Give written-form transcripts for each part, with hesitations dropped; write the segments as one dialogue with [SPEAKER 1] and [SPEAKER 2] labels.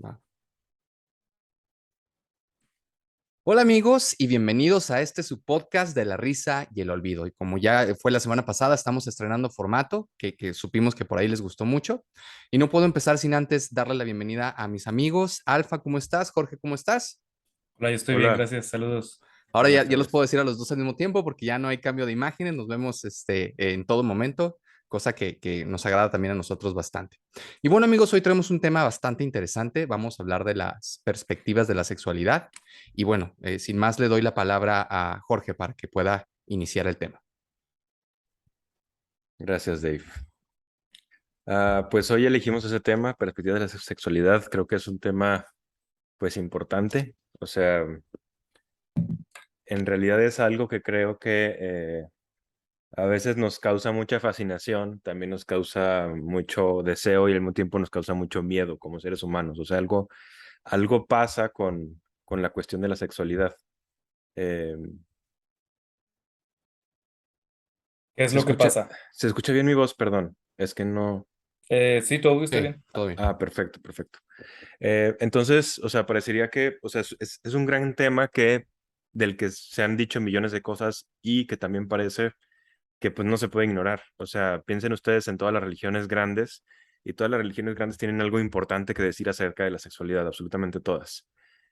[SPEAKER 1] Va. Hola amigos y bienvenidos a este su podcast de la risa y el olvido. Y como ya fue la semana pasada, estamos estrenando formato que supimos que por ahí les gustó mucho. Y no puedo empezar sin antes darle la bienvenida a mis amigos. Alfa, ¿cómo estás? Jorge, ¿cómo estás?
[SPEAKER 2] Hola, yo estoy bien,
[SPEAKER 1] Hola.
[SPEAKER 2] gracias. Saludos.
[SPEAKER 1] Ahora ya,
[SPEAKER 2] Buenas
[SPEAKER 1] ya los puedo
[SPEAKER 2] tardes.
[SPEAKER 1] decir a los dos al mismo tiempo porque ya no hay cambio de imágenes, nos vemos en todo momento, cosa que nos agrada también a nosotros bastante. Y bueno amigos, hoy tenemos un tema bastante interesante, vamos a hablar de las perspectivas de la sexualidad y bueno, sin más le doy la palabra a Jorge para que pueda iniciar el tema.
[SPEAKER 3] Gracias, Dave. Pues hoy elegimos ese tema, perspectiva de la sexualidad. Creo que es un tema, pues, importante. O sea, en realidad es algo que creo que a veces nos causa mucha fascinación, también nos causa mucho deseo y al mismo tiempo nos causa mucho miedo como seres humanos. O sea, algo pasa con la cuestión de la sexualidad. Eh,
[SPEAKER 2] ¿Qué es
[SPEAKER 3] ¿se
[SPEAKER 2] lo que
[SPEAKER 3] escucha,
[SPEAKER 2] pasa?
[SPEAKER 3] se escucha bien mi voz? Perdón. Es que no.
[SPEAKER 2] Sí, todo está
[SPEAKER 1] Sí,
[SPEAKER 2] bien.
[SPEAKER 1] todo bien.
[SPEAKER 3] Perfecto, perfecto. Entonces, o sea, parecería que, o sea, es un gran tema del que se han dicho millones de cosas y que también parece que pues no se puede ignorar. O sea, piensen ustedes en todas las religiones grandes y todas las religiones grandes tienen algo importante que decir acerca de la sexualidad, absolutamente todas.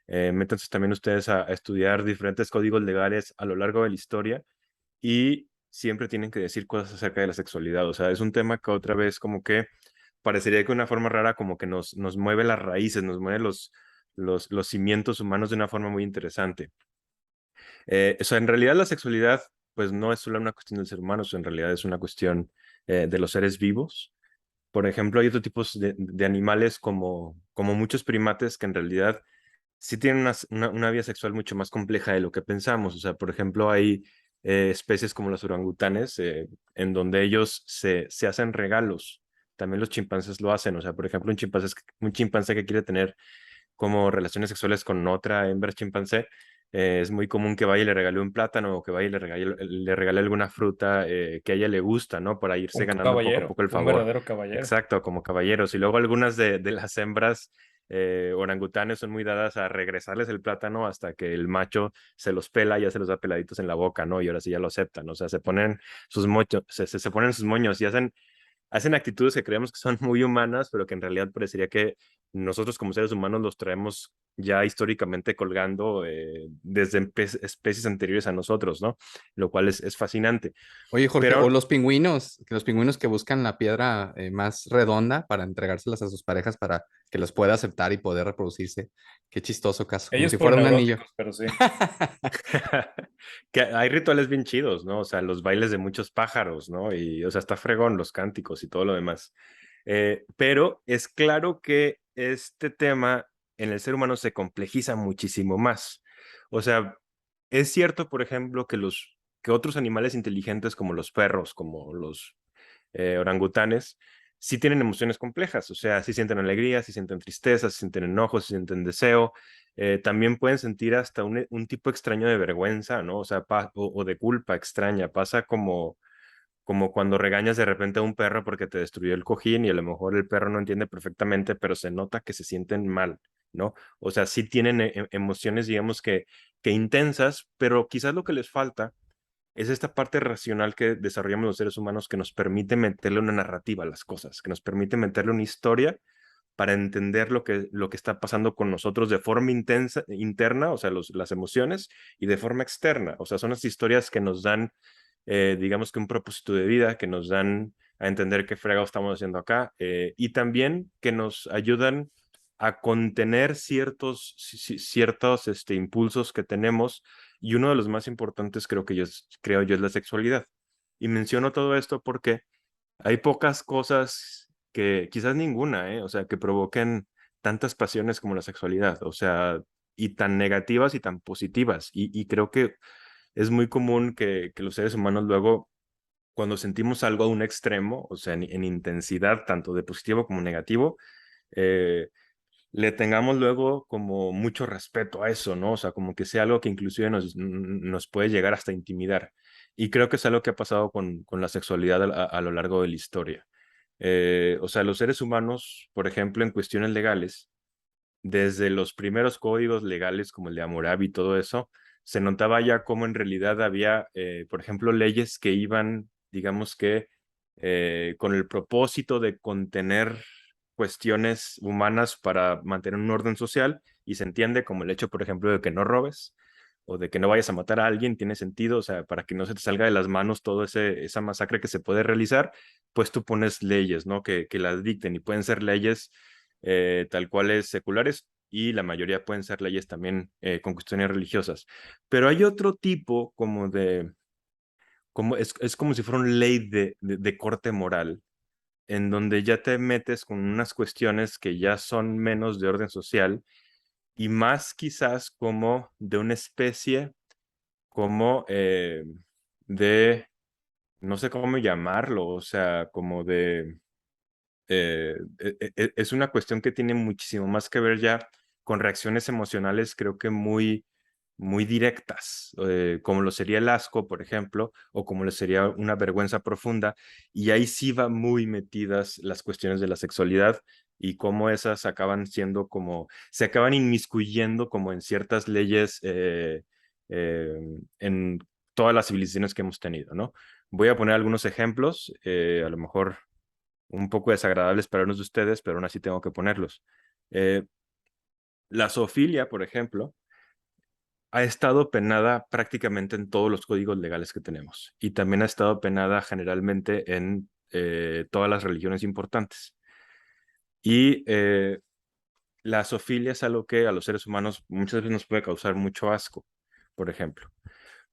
[SPEAKER 3] Métanse también ustedes a estudiar diferentes códigos legales a lo largo de la historia y siempre tienen que decir cosas acerca de la sexualidad. O sea, es un tema que otra vez como que parecería que de una forma rara como que nos mueve las raíces, nos mueve los cimientos humanos de una forma muy interesante. O sea, en realidad la sexualidad pues no es solo una cuestión del ser humano, en realidad es una cuestión de los seres vivos. Por ejemplo, hay otros tipos de animales como muchos primates que en realidad sí tienen una vida sexual mucho más compleja de lo que pensamos. O sea, por ejemplo, hay especies como los orangutanes en donde ellos se hacen regalos. También los chimpancés lo hacen. O sea, por ejemplo, un chimpancé que quiere tener como relaciones sexuales con otra hembra chimpancé, es muy común que vaya y le regale un plátano o que vaya y le regale alguna fruta que a ella le gusta, ¿no? Para irse
[SPEAKER 2] Un
[SPEAKER 3] ganando poco a
[SPEAKER 2] caballero,
[SPEAKER 3] poco el
[SPEAKER 2] un
[SPEAKER 3] favor.
[SPEAKER 2] verdadero caballero.
[SPEAKER 3] Exacto, como caballeros. Y luego algunas de las hembras orangutanes son muy dadas a regresarles el plátano hasta que el macho se los pela, ya se los da peladitos en la boca, ¿no? Y ahora sí ya lo aceptan. O sea, se ponen sus moños, se ponen sus moños y hacen actitudes que creemos que son muy humanas, pero que en realidad parecería que nosotros como seres humanos los traemos ya históricamente colgando desde especies anteriores a nosotros, ¿no? Lo cual es fascinante.
[SPEAKER 1] Oye, Jorge, o
[SPEAKER 3] Pero
[SPEAKER 1] los pingüinos que buscan la piedra más redonda para entregárselas a sus parejas para que los pueda aceptar y poder reproducirse. Qué chistoso caso, como
[SPEAKER 2] Ellos
[SPEAKER 1] si
[SPEAKER 2] por
[SPEAKER 1] fuera un anillo.
[SPEAKER 2] neuróticos, pero sí.
[SPEAKER 3] que hay rituales bien chidos, ¿no? O sea, los bailes de muchos pájaros, ¿no? Y, o sea, está fregón los cánticos y todo lo demás. Pero es claro que este tema en el ser humano se complejiza muchísimo más. O sea, es cierto, por ejemplo, que otros animales inteligentes como los perros, como los orangutanes, sí tienen emociones complejas. O sea, sí sienten alegría, sí sienten tristeza, sí sienten enojo, sí sienten deseo. También pueden sentir hasta un tipo extraño de vergüenza, ¿no? O sea, o de culpa extraña. Pasa como cuando regañas de repente a un perro porque te destruyó el cojín y a lo mejor el perro no entiende perfectamente, pero se nota que se sienten mal, ¿no? O sea, sí tienen emociones, digamos que intensas, pero quizás lo que les falta es esta parte racional que desarrollamos los seres humanos que nos permite meterle una narrativa a las cosas, que nos permite meterle una historia para entender lo que está pasando con nosotros de forma intensa, interna, o sea, las emociones, y de forma externa. O sea, son las historias que nos dan, digamos que un propósito de vida, que nos dan a entender qué fregado estamos haciendo acá, y también que nos ayudan a contener ciertos impulsos que tenemos, y uno de los más importantes creo yo es la sexualidad. Y menciono todo esto porque hay pocas cosas que, quizás ninguna, o sea, que provoquen tantas pasiones como la sexualidad, o sea, y tan negativas y tan positivas. Y creo que es muy común que los seres humanos luego, cuando sentimos algo a un extremo, o sea, en intensidad, tanto de positivo como negativo, eh, le tengamos luego como mucho respeto a eso, ¿no? O sea, como que sea algo que inclusive nos puede llegar hasta intimidar. Y creo que es algo que ha pasado con la sexualidad a lo largo de la historia. O sea, los seres humanos, por ejemplo, en cuestiones legales, desde los primeros códigos legales como el de Hammurabi y todo eso, se notaba ya cómo en realidad había, por ejemplo, leyes que iban, digamos que, con el propósito de contener cuestiones humanas para mantener un orden social, y se entiende como el hecho, por ejemplo, de que no robes o de que no vayas a matar a alguien, tiene sentido, o sea, para que no se te salga de las manos todo esa masacre que se puede realizar, pues tú pones leyes, ¿no? Que las dicten, y pueden ser leyes tal cuales seculares, y la mayoría pueden ser leyes también con cuestiones religiosas. Pero hay otro tipo como es como si fuera una ley de corte moral, en donde ya te metes con unas cuestiones que ya son menos de orden social y más quizás como de una especie, como de, no sé cómo llamarlo, o sea, como de es una cuestión que tiene muchísimo más que ver ya con reacciones emocionales, creo que muy directas, como lo sería el asco, por ejemplo, o como lo sería una vergüenza profunda, y ahí sí va muy metidas las cuestiones de la sexualidad y cómo esas acaban siendo como, se acaban inmiscuyendo como en ciertas leyes eh, en todas las civilizaciones que hemos tenido, ¿no? Voy a poner algunos ejemplos, a lo mejor un poco desagradables para unos de ustedes, pero aún así tengo que ponerlos. Eh, la zoofilia, por ejemplo, ha estado penada prácticamente en todos los códigos legales que tenemos, y también ha estado penada generalmente en todas las religiones importantes. Y la zoofilia es algo que a los seres humanos muchas veces nos puede causar mucho asco, por ejemplo,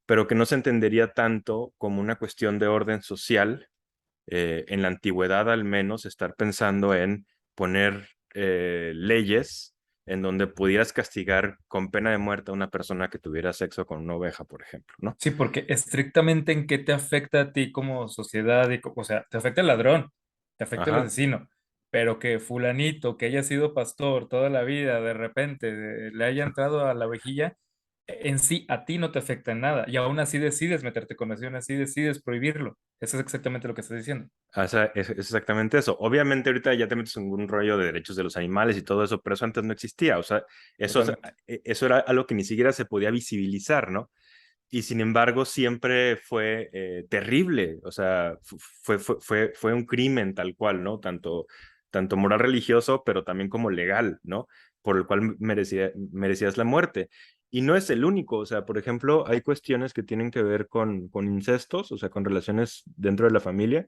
[SPEAKER 3] pero que no se entendería tanto como una cuestión de orden social, en la antigüedad al menos, estar pensando en poner leyes en donde pudieras castigar con pena de muerte a una persona que tuviera sexo con una oveja, por ejemplo, ¿no?
[SPEAKER 2] Sí, porque estrictamente en qué te afecta a ti como sociedad y o sea, te afecta el ladrón, te afecta el
[SPEAKER 3] Ajá.
[SPEAKER 2] asesino, pero que fulanito que haya sido pastor toda la vida, de repente le haya entrado a la vejilla, en sí a ti no te afecta en nada y aún así decides meterte con eso, y aún así decides prohibirlo. Eso es exactamente lo que estás diciendo.
[SPEAKER 3] O sea, es exactamente eso. Obviamente ahorita ya te metes en un rollo de derechos de los animales y todo eso, pero eso antes no existía. O sea,
[SPEAKER 2] Totalmente.
[SPEAKER 3] eso era algo que ni siquiera se podía visibilizar, ¿no? Y sin embargo siempre fue terrible, o sea, fue un crimen tal cual, ¿no? Tanto moral religioso, pero también como legal, ¿no? Por el cual merecías la muerte. Y no es el único, o sea, por ejemplo, hay cuestiones que tienen que ver con incestos, o sea, con relaciones dentro de la familia,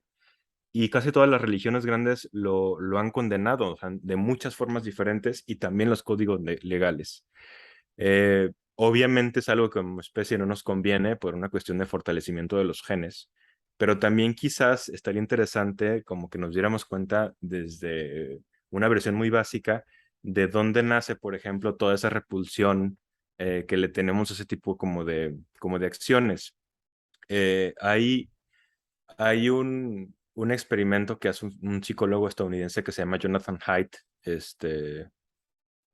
[SPEAKER 3] y casi todas las religiones grandes lo han condenado, o sea, de muchas formas diferentes, y también los códigos legales. Obviamente es algo que como especie no nos conviene por una cuestión de fortalecimiento de los genes, pero también quizás estaría interesante como que nos diéramos cuenta desde una versión muy básica de dónde nace, por ejemplo, toda esa repulsión que le tenemos a ese tipo como de acciones. Hay un experimento que hace un psicólogo estadounidense que se llama Jonathan Haidt,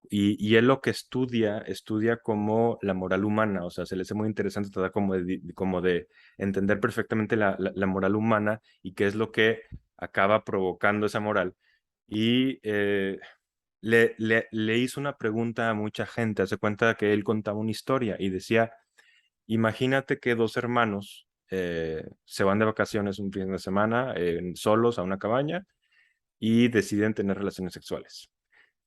[SPEAKER 3] y él lo que estudia como la moral humana, o sea, se le hace muy interesante tratar como de entender perfectamente la moral humana y qué es lo que acaba provocando esa moral. Y le hizo una pregunta a mucha gente, hace cuenta que él contaba una historia y decía, imagínate que dos hermanos se van de vacaciones un fin de semana solos a una cabaña y deciden tener relaciones sexuales,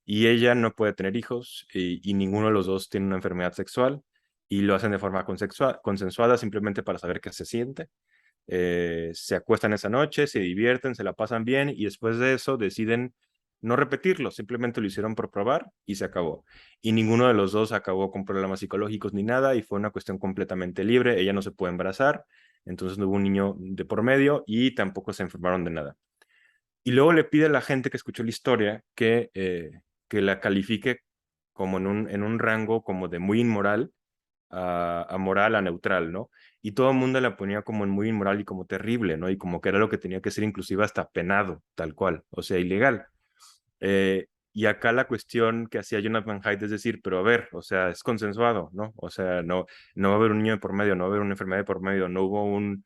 [SPEAKER 3] y ella no puede tener hijos, y ninguno de los dos tiene una enfermedad sexual, y lo hacen de forma consensuada simplemente para saber qué se siente. Se acuestan esa noche, se divierten, se la pasan bien, y después de eso deciden no repetirlo, simplemente lo hicieron por probar y se acabó. Y ninguno de los dos acabó con problemas psicológicos ni nada, y fue una cuestión completamente libre. Ella no se puede embarazar, entonces no hubo un niño de por medio, y tampoco se enfermaron de nada. Y luego le pide a la gente que escuchó la historia que la califique como en un rango como de muy inmoral a moral, a neutral, ¿no? Y todo el mundo la ponía como en muy inmoral y como terrible, ¿no? Y como que era lo que tenía que ser inclusive hasta penado, tal cual, o sea, ilegal. Y acá la cuestión que hacía Jonathan Haidt es decir, pero a ver, o sea, es consensuado, ¿no? O sea, no va a haber un niño de por medio, no va a haber una enfermedad de por medio, no hubo un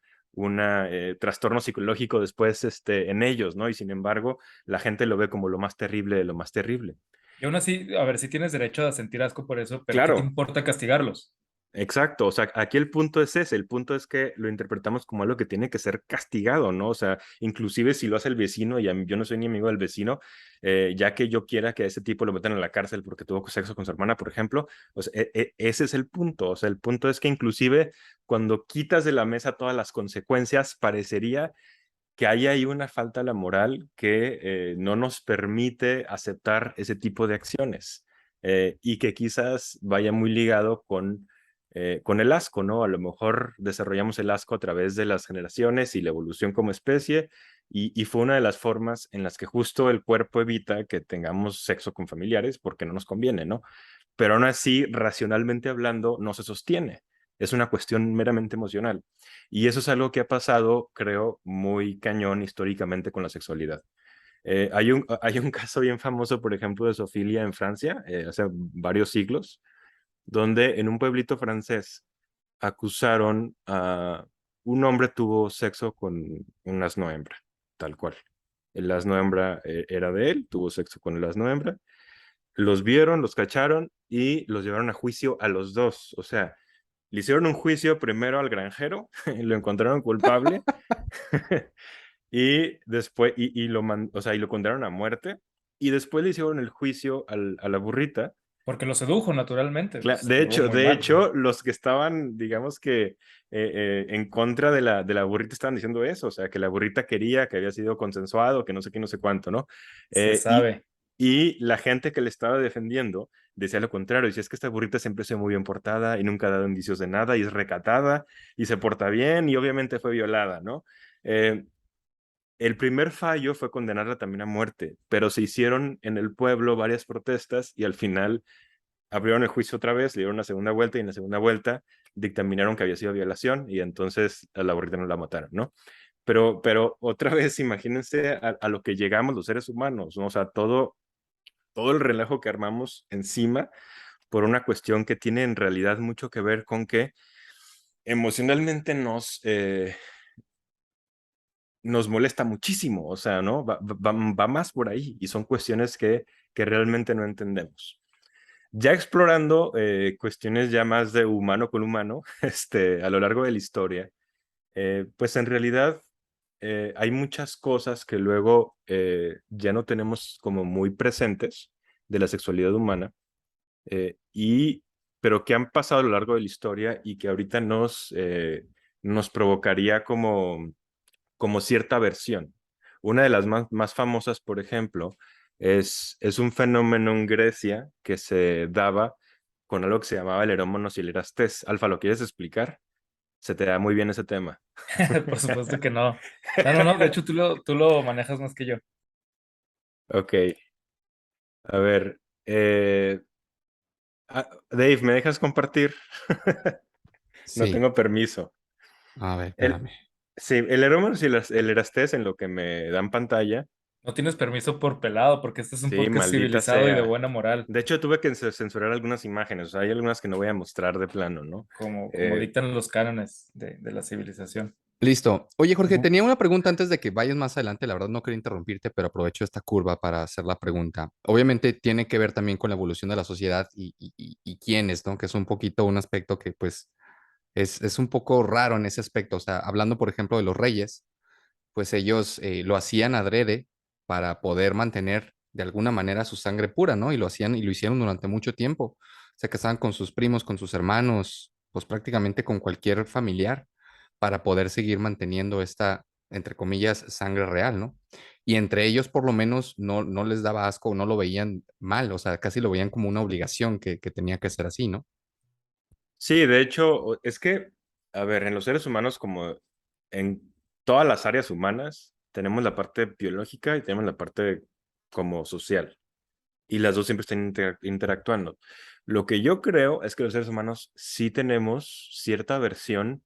[SPEAKER 3] trastorno psicológico después en ellos, ¿no? Y sin embargo, la gente lo ve como lo más terrible de lo más terrible.
[SPEAKER 2] Y aún así, a ver, si tienes derecho a sentir asco por eso, pero ¿qué te
[SPEAKER 3] Claro,
[SPEAKER 2] importa castigarlos?
[SPEAKER 3] exacto, o sea, aquí el punto es ese, el punto es que lo interpretamos como algo que tiene que ser castigado, ¿no? O sea, inclusive si lo hace el vecino, y yo no soy ni amigo del vecino, ya que yo quiera que a ese tipo lo metan en la cárcel porque tuvo sexo con su hermana, por ejemplo, o sea, ese es el punto, o sea, el punto es que inclusive cuando quitas de la mesa todas las consecuencias, parecería que hay ahí una falta a la moral que no nos permite aceptar ese tipo de acciones y que quizás vaya muy ligado con el asco, ¿no? A lo mejor desarrollamos el asco a través de las generaciones y la evolución como especie y fue una de las formas en las que justo el cuerpo evita que tengamos sexo con familiares porque no nos conviene, ¿no? Pero aún así, racionalmente hablando, no se sostiene. Es una cuestión meramente emocional. Y eso es algo que ha pasado, creo, muy cañón históricamente con la sexualidad. Hay un caso bien famoso, por ejemplo, de zoofilia en Francia, hace varios siglos, donde en un pueblito francés acusaron a un hombre tuvo sexo con un asno hembra, tal cual. El asno hembra era de él, tuvo sexo con el asno hembra, los vieron, los cacharon y los llevaron a juicio a los dos. O sea, le hicieron un juicio primero al granjero, lo encontraron culpable y después, o sea, y lo condenaron a muerte. Y después le hicieron el juicio a la burrita.
[SPEAKER 2] Porque lo sedujo naturalmente, pues actuó muy
[SPEAKER 3] De
[SPEAKER 2] mal.
[SPEAKER 3] hecho, los que estaban, digamos que en contra de la burrita estaban diciendo eso, o sea, que la burrita quería, que había sido consensuado, que no sé qué, no sé cuánto, ¿no?
[SPEAKER 2] Se
[SPEAKER 3] Eh, y,
[SPEAKER 2] sabe.
[SPEAKER 3] y la gente que le estaba defendiendo decía lo contrario, decía, es que esta burrita siempre se muy bien portada y nunca ha dado indicios de nada y es recatada y se porta bien y obviamente fue violada, ¿no? Eh, el primer fallo fue condenarla también a muerte, pero se hicieron en el pueblo varias protestas y al final abrieron el juicio otra vez, le dieron una segunda vuelta y en la segunda vuelta dictaminaron que había sido violación y entonces a la burrita no la mataron, ¿no? Pero otra vez, imagínense a lo que llegamos los seres humanos, ¿no? O sea, todo el relajo que armamos encima por una cuestión que tiene en realidad mucho que ver con que emocionalmente nos molesta muchísimo, o sea, ¿no? Va más por ahí y son cuestiones que realmente no entendemos. Ya explorando cuestiones ya más de humano con humano, a lo largo de la historia, pues en realidad hay muchas cosas que luego ya no tenemos como muy presentes de la sexualidad humana, pero que han pasado a lo largo de la historia y que ahorita nos provocaría como cierta versión. Una de las más famosas, por ejemplo, es un fenómeno en Grecia que se daba con algo que se llamaba el erómonos y el erastés. Alfa, ¿lo quieres explicar? Se te da muy bien ese tema.
[SPEAKER 2] Por supuesto que no. No, no, no. De hecho, tú lo manejas más que yo.
[SPEAKER 3] Ok, a ver. Dave, ¿me dejas compartir? No
[SPEAKER 1] Sí,
[SPEAKER 3] tengo permiso.
[SPEAKER 1] a ver,
[SPEAKER 3] El,
[SPEAKER 1] espérame.
[SPEAKER 3] sí, el erómonos y el erastés en lo que me dan pantalla.
[SPEAKER 2] No tienes permiso por pelado, porque este es un
[SPEAKER 3] Sí,
[SPEAKER 2] podcast
[SPEAKER 3] maldita
[SPEAKER 2] civilizado y de
[SPEAKER 3] sea.
[SPEAKER 2] buena moral,
[SPEAKER 3] De hecho, tuve que censurar algunas imágenes. O sea, hay algunas que no voy a mostrar de plano, ¿no?
[SPEAKER 2] como
[SPEAKER 3] Eh,
[SPEAKER 2] dictan los cánones de la civilización.
[SPEAKER 1] Listo. Oye, Jorge,
[SPEAKER 2] Ujú.
[SPEAKER 1] tenía una pregunta antes de que vayas más adelante. La verdad no quería interrumpirte, pero aprovecho esta curva para hacer la pregunta. Obviamente tiene que ver también con la evolución de la sociedad y quiénes, ¿no? Que es un poquito un aspecto que pues es un poco raro en ese aspecto. O sea, hablando, por ejemplo, de los reyes, pues ellos lo hacían adrede para poder mantener de alguna manera su sangre pura, ¿no? Y lo hacían y lo hicieron durante mucho tiempo. Se casaban con sus primos, con sus hermanos, pues prácticamente con cualquier familiar para poder seguir manteniendo esta, entre comillas, sangre real, ¿no? Y entre ellos por lo menos no les daba asco, no lo veían mal, o sea, casi lo veían como una obligación que tenía que ser así, ¿no?
[SPEAKER 3] sí, de hecho, es que, a ver, en los seres humanos, como en todas las áreas humanas, tenemos la parte biológica y tenemos la parte como social. Y las dos siempre están interactuando. Lo que yo creo es que los seres humanos sí tenemos cierta versión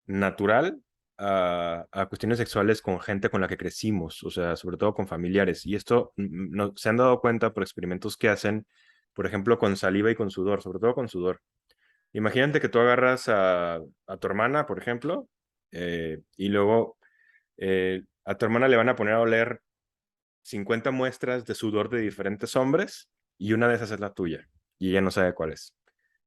[SPEAKER 3] natural a cuestiones sexuales con gente con la que crecimos, o sea, sobre todo con familiares. Y esto no, se han dado cuenta por experimentos que hacen, por ejemplo, con saliva y con sudor, sobre todo con sudor. Imagínate que tú agarras a tu hermana, por ejemplo, y luego a tu hermana le van a poner a oler 50 muestras de sudor de diferentes hombres y una de esas es la tuya y ella no sabe cuál es.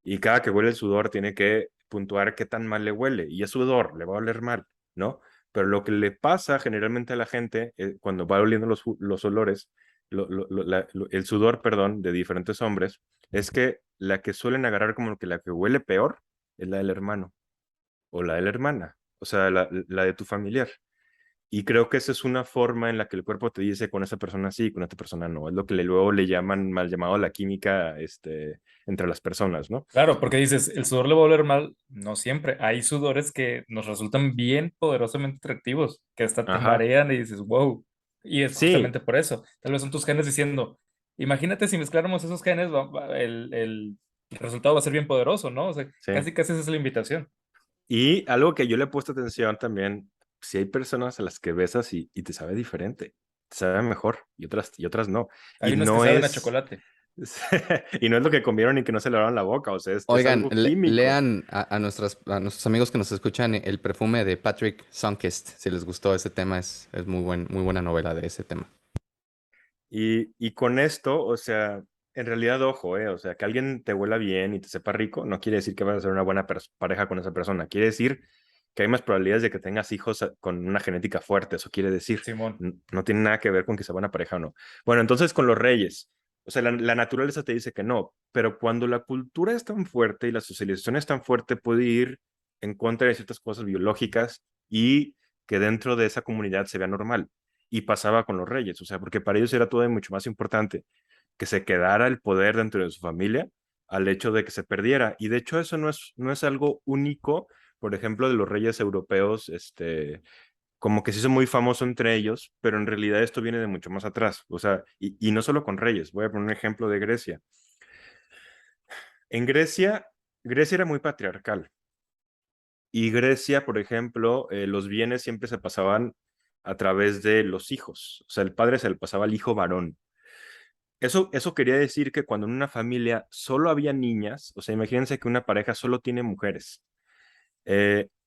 [SPEAKER 3] Y cada que huele el sudor tiene que puntuar qué tan mal le huele y es sudor, le va a oler mal, ¿no? Pero lo que le pasa generalmente a la gente cuando va oliendo los olores, el sudor, perdón, de diferentes hombres, es que la que suelen agarrar como que la que huele peor es la del hermano o la de la hermana, o sea, la de tu familiar. Y creo que esa es una forma en la que el cuerpo te dice con esa persona sí, con esta persona no. Es lo que luego le llaman mal llamado la química entre las personas, ¿no?
[SPEAKER 2] Claro, porque dices, el sudor le va a oler mal, no siempre. Hay sudores que nos resultan bien poderosamente atractivos, que hasta te
[SPEAKER 3] Ajá.
[SPEAKER 2] marean y dices, wow. Y es
[SPEAKER 3] Sí,
[SPEAKER 2] justamente por eso. Tal vez son tus genes diciendo, imagínate si mezcláramos esos genes, el resultado va a ser bien poderoso, ¿no? O sea,
[SPEAKER 3] sí.
[SPEAKER 2] casi casi esa es la invitación.
[SPEAKER 3] Y algo que yo le he puesto atención también, si hay personas a las que besas y te sabe diferente, te sabe mejor y otras no.
[SPEAKER 2] Hay
[SPEAKER 3] Y
[SPEAKER 2] unos que
[SPEAKER 3] no
[SPEAKER 2] saben a
[SPEAKER 3] es,
[SPEAKER 2] chocolate.
[SPEAKER 3] y no es lo que comieron y que no se lavaron la boca, o sea, es
[SPEAKER 1] Oigan,
[SPEAKER 3] algo químico.
[SPEAKER 1] lean a nuestros amigos que nos escuchan el perfume de Patrick Sunkist, si les gustó ese tema, es muy buena novela de ese tema.
[SPEAKER 3] Y con esto, o sea, en realidad, ojo, o sea, que alguien te huela bien y te sepa rico, no quiere decir que vas a ser una buena pareja con esa persona. Quiere decir que hay más probabilidades de que tengas hijos con una genética fuerte. Eso quiere decir,
[SPEAKER 2] Simón.
[SPEAKER 3] no tiene nada que ver con que sea buena pareja o no. Bueno, entonces con los reyes, o sea, la naturaleza te dice que no, pero cuando la cultura es tan fuerte y la socialización es tan fuerte, puede ir en contra de ciertas cosas biológicas y que dentro de esa comunidad se vea normal. Y pasaba con los reyes, o sea, porque para ellos era todo mucho más importante que se quedara el poder dentro de su familia al hecho de que se perdiera. Y de hecho eso no es algo único, por ejemplo, de los reyes europeos, como que se hizo muy famoso entre ellos, pero en realidad esto viene de mucho más atrás. O sea, y no solo con reyes, voy a poner un ejemplo de Grecia. En Grecia, Grecia era muy patriarcal. Y Grecia, por ejemplo, los bienes siempre se pasaban a través de los hijos. O sea, el padre se le pasaba al hijo varón. Eso quería decir que cuando en una familia solo había niñas, o sea, imagínense que una pareja solo tiene mujeres,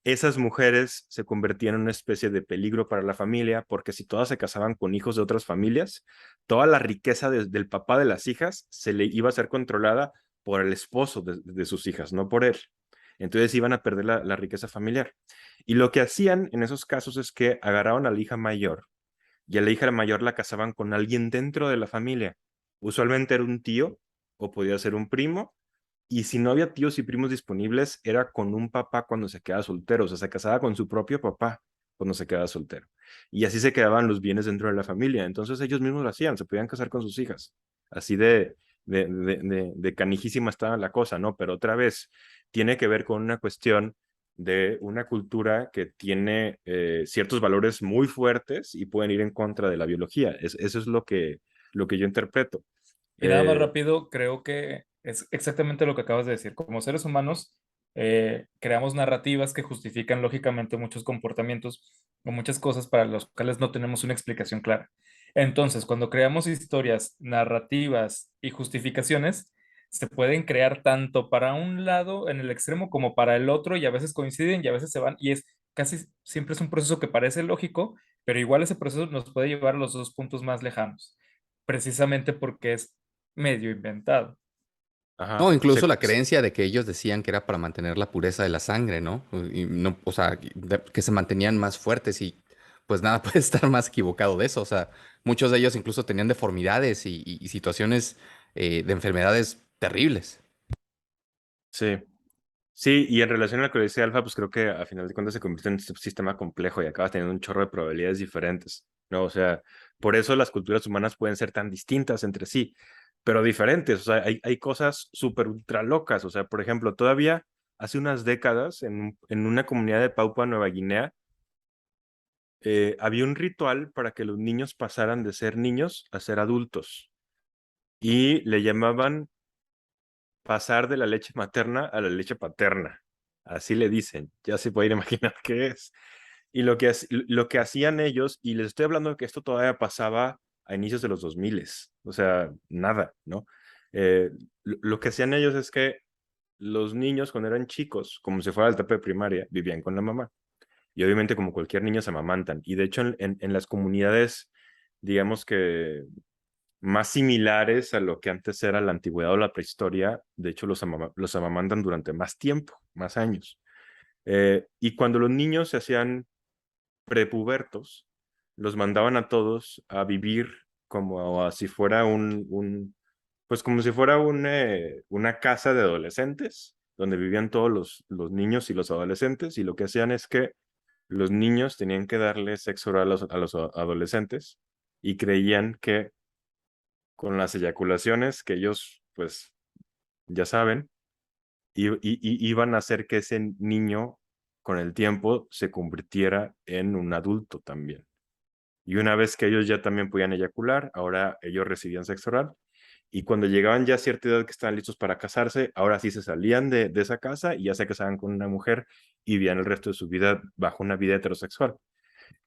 [SPEAKER 3] esas mujeres se convertían en una especie de peligro para la familia, porque si todas se casaban con hijos de otras familias, toda la riqueza del papá de las hijas se le iba a ser controlada por el esposo de sus hijas, no por él. Entonces iban a perder la riqueza familiar. Y lo que hacían en esos casos es que agarraban a la hija mayor y a la hija mayor la casaban con alguien dentro de la familia. Usualmente era un tío o podía ser un primo. Y si no había tíos y primos disponibles, era con un papá cuando se quedaba soltero. O sea, se casaba con su propio papá cuando se quedaba soltero. Y así se quedaban los bienes dentro de la familia. Entonces ellos mismos lo hacían, se podían casar con sus hijas. Así de canijísima estaba la cosa, ¿no? Pero otra vez, tiene que ver con una cuestión de una cultura que tiene ciertos valores muy fuertes y pueden ir en contra de la biología. Eso es lo que yo interpreto.
[SPEAKER 2] Y nada más
[SPEAKER 3] Eh,
[SPEAKER 2] rápido, creo que es exactamente lo que acabas de decir. Como seres humanos, creamos narrativas que justifican lógicamente muchos comportamientos o muchas cosas para las cuales no tenemos una explicación clara. Entonces, cuando creamos historias, narrativas y justificaciones, se pueden crear tanto para un lado en el extremo como para el otro y a veces coinciden y a veces se van y es casi siempre es un proceso que parece lógico, pero igual ese proceso nos puede llevar a los dos puntos más lejanos, precisamente porque es medio inventado.
[SPEAKER 1] No,
[SPEAKER 3] ajá,
[SPEAKER 1] incluso la creencia de que ellos decían que era para mantener la pureza de la sangre, ¿no? Y no, o sea, que se mantenían más fuertes y pues nada puede estar más equivocado de eso. O sea, muchos de ellos incluso tenían deformidades y situaciones de enfermedades terribles.
[SPEAKER 3] sí. Sí, y en relación a lo que dice Alfa, pues creo que a final de cuentas se convierte en un sistema complejo y acabas teniendo un chorro de probabilidades diferentes, ¿no? O sea, por eso las culturas humanas pueden ser tan distintas entre sí, pero diferentes. O sea, hay cosas súper ultra locas. O sea, por ejemplo, todavía hace unas décadas en una comunidad de Papua Nueva Guinea, había un ritual para que los niños pasaran de ser niños a ser adultos y le llamaban pasar de la leche materna a la leche paterna. Así le dicen, ya se puede imaginar qué es. Y lo que hacían ellos, y les estoy hablando de que esto todavía pasaba a inicios de los 2000, o sea, nada, ¿no? Lo que hacían ellos es que los niños cuando eran chicos, como si fuera la etapa de primaria, vivían con la mamá. Y obviamente como cualquier niño se amamantan. Y de hecho en las comunidades, digamos que más similares a lo que antes era la antigüedad o la prehistoria. De hecho, los amamantan durante más tiempo, más años. Y cuando los niños se hacían prepubertos, los mandaban a todos a vivir como si fuera pues como si fuera una casa de adolescentes, donde vivían todos los niños y los adolescentes, y lo que hacían es que los niños tenían que darle sexo oral a los adolescentes y creían que con las eyaculaciones que ellos, pues, ya saben, iban a hacer que ese niño con el tiempo se convirtiera en un adulto también. Y una vez que ellos ya también podían eyacular, ahora ellos recibían sexo oral. Y cuando llegaban ya a cierta edad que estaban listos para casarse, ahora sí se salían de esa casa y ya se casaban con una mujer y vivían el resto de su vida bajo una vida heterosexual.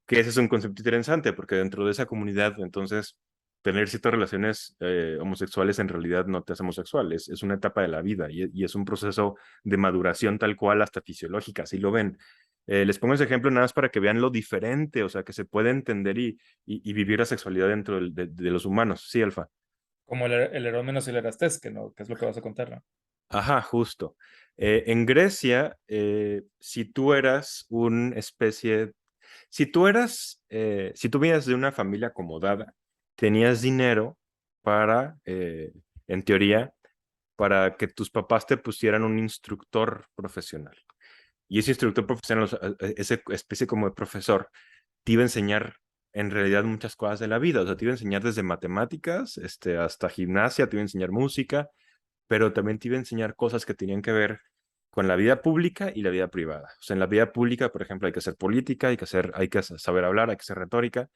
[SPEAKER 3] Que ese es un concepto interesante, porque dentro de esa comunidad, entonces, tener ciertas relaciones homosexuales en realidad no te hace homosexual, es una etapa de la vida y es un proceso de maduración tal cual, hasta fisiológica, así lo ven. Les pongo ese ejemplo nada más para que vean lo diferente, o sea, que se puede entender y vivir la sexualidad dentro de los humanos. Sí, Alfa.
[SPEAKER 2] Como el Erómenos y el Erastés, que, no, que es lo que vas a contar, ¿no?
[SPEAKER 3] Ajá, justo. En Grecia, si tú eras si tú vienes de una familia acomodada, tenías dinero para, en teoría, para que tus papás te pusieran un instructor profesional. Y ese instructor profesional, o sea, esa especie como de profesor, te iba a enseñar en realidad muchas cosas de la vida. O sea, te iba a enseñar desde matemáticas, hasta gimnasia, te iba a enseñar música, pero también te iba a enseñar cosas que tenían que ver con la vida pública y la vida privada. O sea, en la vida pública, por ejemplo, hay que hacer política, hay que saber hablar, hay que hacer retórica.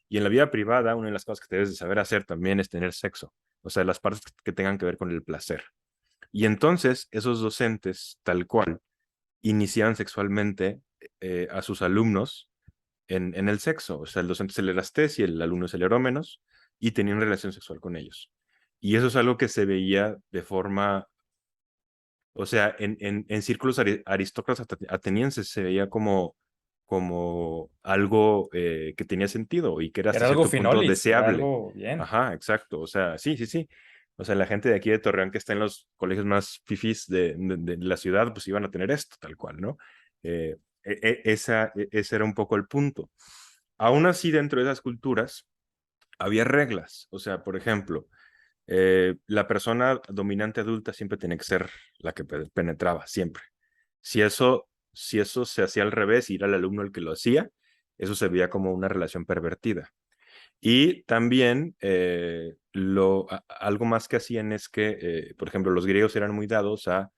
[SPEAKER 3] Y en la vida privada, una de las cosas que debes de saber hacer también es tener sexo. O sea, las partes que tengan que ver con el placer. Y entonces, esos docentes, tal cual, iniciaban sexualmente a sus alumnos en el sexo. O sea, el docente es el Erastés y el alumno es el Erómenos, y tenían relación sexual con ellos. Y eso es algo que se veía de forma, o sea, en círculos aristócratas atenienses se veía como algo que tenía sentido y que era hasta
[SPEAKER 2] Era algo
[SPEAKER 3] cierto punto
[SPEAKER 2] finolis, era
[SPEAKER 3] deseable.
[SPEAKER 2] algo bien.
[SPEAKER 3] Ajá, exacto. O sea, sí, sí, sí. O sea, la gente de aquí de Torreón que está en los colegios más fifís de la ciudad, pues iban a tener esto, tal cual, ¿no? Ese era un poco el punto. Aún así, dentro de esas culturas, había reglas. O sea, por ejemplo, la persona dominante adulta siempre tiene que ser la que penetraba, siempre. Si eso se hacía al revés y era el alumno el que lo hacía, eso se veía como una relación pervertida. Y también algo más que hacían es que, por ejemplo, los griegos eran muy dados a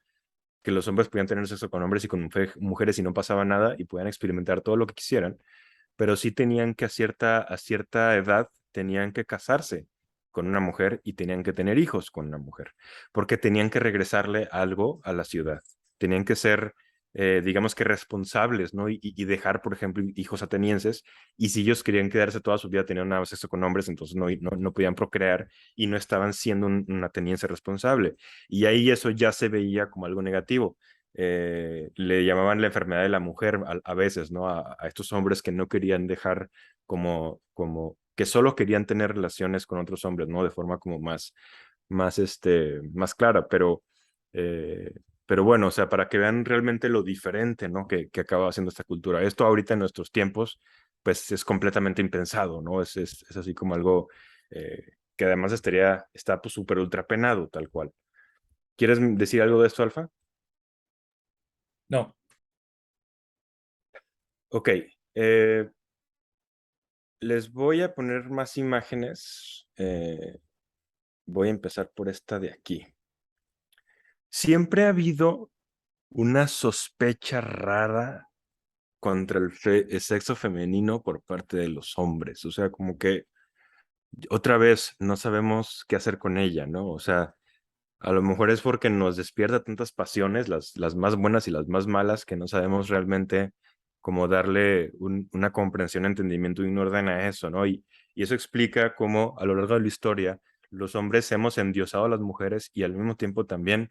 [SPEAKER 3] que los hombres podían tener sexo con hombres y con mujeres y no pasaba nada y podían experimentar todo lo que quisieran, pero sí tenían que a cierta edad tenían que casarse con una mujer y tenían que tener hijos con una mujer, porque tenían que regresarle algo a la ciudad. Tenían que ser, digamos que responsables, ¿no? Y dejar, por ejemplo, hijos atenienses, y si ellos querían quedarse toda su vida teniendo nada más sexo con hombres, entonces no podían procrear y no estaban siendo un ateniense responsable. Y ahí eso ya se veía como algo negativo. Le llamaban la enfermedad de la mujer a veces, ¿no? A estos hombres que no querían dejar que solo querían tener relaciones con otros hombres, ¿no? De forma como más clara, eh, pero bueno, o sea, para que vean realmente lo diferente, ¿no? Que acaba haciendo esta cultura. Esto ahorita en nuestros tiempos, pues es completamente impensado, ¿no? Es así como algo que además está pues súper ultra penado, tal cual. ¿Quieres decir algo de esto, Alfa?
[SPEAKER 2] No,
[SPEAKER 3] Ok, les voy a poner más imágenes. Voy a empezar por esta de aquí. Siempre ha habido una sospecha rara contra el sexo femenino por parte de los hombres. O sea, como que otra vez no sabemos qué hacer con ella, ¿no? O sea, a lo mejor es porque nos despierta tantas pasiones, las más buenas y las más malas, que no sabemos realmente cómo darle una comprensión, entendimiento y un orden a eso, ¿no? Y eso explica cómo a lo largo de la historia los hombres hemos endiosado a las mujeres y al mismo tiempo también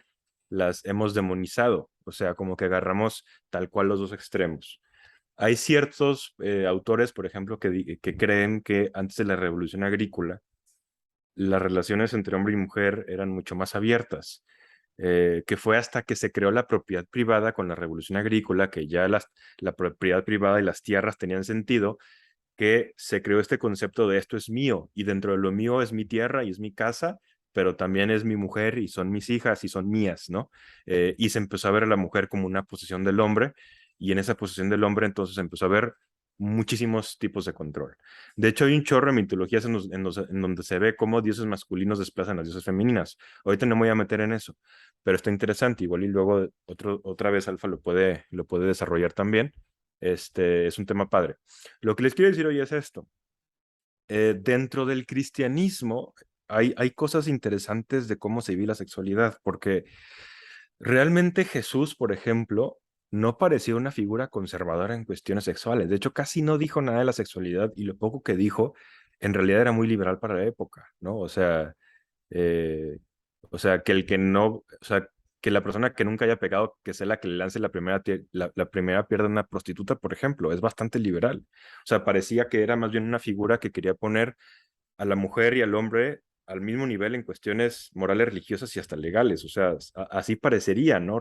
[SPEAKER 3] las hemos demonizado, o sea, como que agarramos tal cual los dos extremos. Hay ciertos autores, por ejemplo, que creen que antes de la revolución agrícola, las relaciones entre hombre y mujer eran mucho más abiertas, que fue hasta que se creó la propiedad privada con la revolución agrícola, que ya la propiedad privada y las tierras tenían sentido, que se creó este concepto de esto es mío y dentro de lo mío es mi tierra y es mi casa, pero también es mi mujer y son mis hijas y son mías, ¿no? Y se empezó a ver a la mujer como una posesión del hombre y en esa posesión del hombre entonces se empezó a ver muchísimos tipos de control. De hecho, hay un chorro de mitologías en donde se ve cómo dioses masculinos desplazan a dioses femeninas. Ahorita no me voy a meter en eso, pero está interesante. Igual y luego otra vez Alfa lo puede desarrollar también. Es un tema padre. Lo que les quiero decir hoy es esto. Dentro del cristianismo hay cosas interesantes de cómo se vive la sexualidad, porque realmente Jesús, por ejemplo, no parecía una figura conservadora en cuestiones sexuales. De hecho, casi no dijo nada de la sexualidad y lo poco que dijo, en realidad era muy liberal para la época, ¿no? Eh, que el que no, o sea, que la persona que nunca haya pegado, que sea la que le lance la primera piedra a una prostituta, por ejemplo, es bastante liberal. O sea, parecía que era más bien una figura que quería poner a la mujer y al hombre al mismo nivel en cuestiones morales, religiosas y hasta legales. O sea, así parecería, ¿no?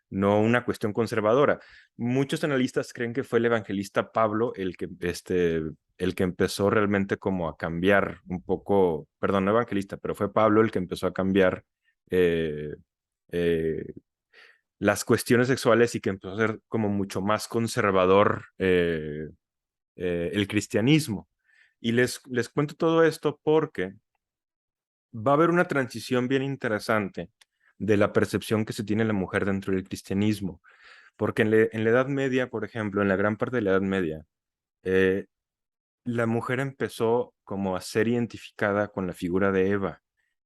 [SPEAKER 3] No una cuestión conservadora. Muchos analistas creen que fue el evangelista Pablo el que empezó realmente como a cambiar un poco, perdón, no evangelista, pero fue Pablo el que empezó a cambiar eh, eh, las cuestiones sexuales y que empezó a ser como mucho más conservador el cristianismo. Y les cuento todo esto porque va a haber una transición bien interesante de la percepción que se tiene de la mujer dentro del cristianismo. Porque en la Edad Media, por ejemplo, en la gran parte de la Edad Media, eh, la mujer empezó como a ser identificada con la figura de Eva.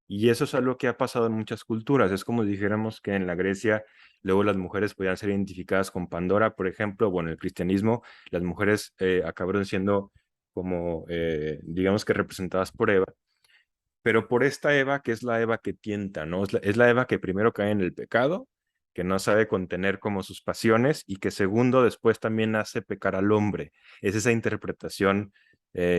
[SPEAKER 3] Y eso es algo que ha pasado en muchas culturas. Es como si dijéramos que en la Grecia luego las mujeres podían ser identificadas con Pandora, por ejemplo, o en el cristianismo las mujeres acabaron siendo como, digamos que representadas por Eva, pero por esta Eva que es la Eva que tienta, ¿no? Es la Eva que primero cae en el pecado, que no sabe contener como sus pasiones y que segundo después también hace pecar al hombre. Es esa interpretación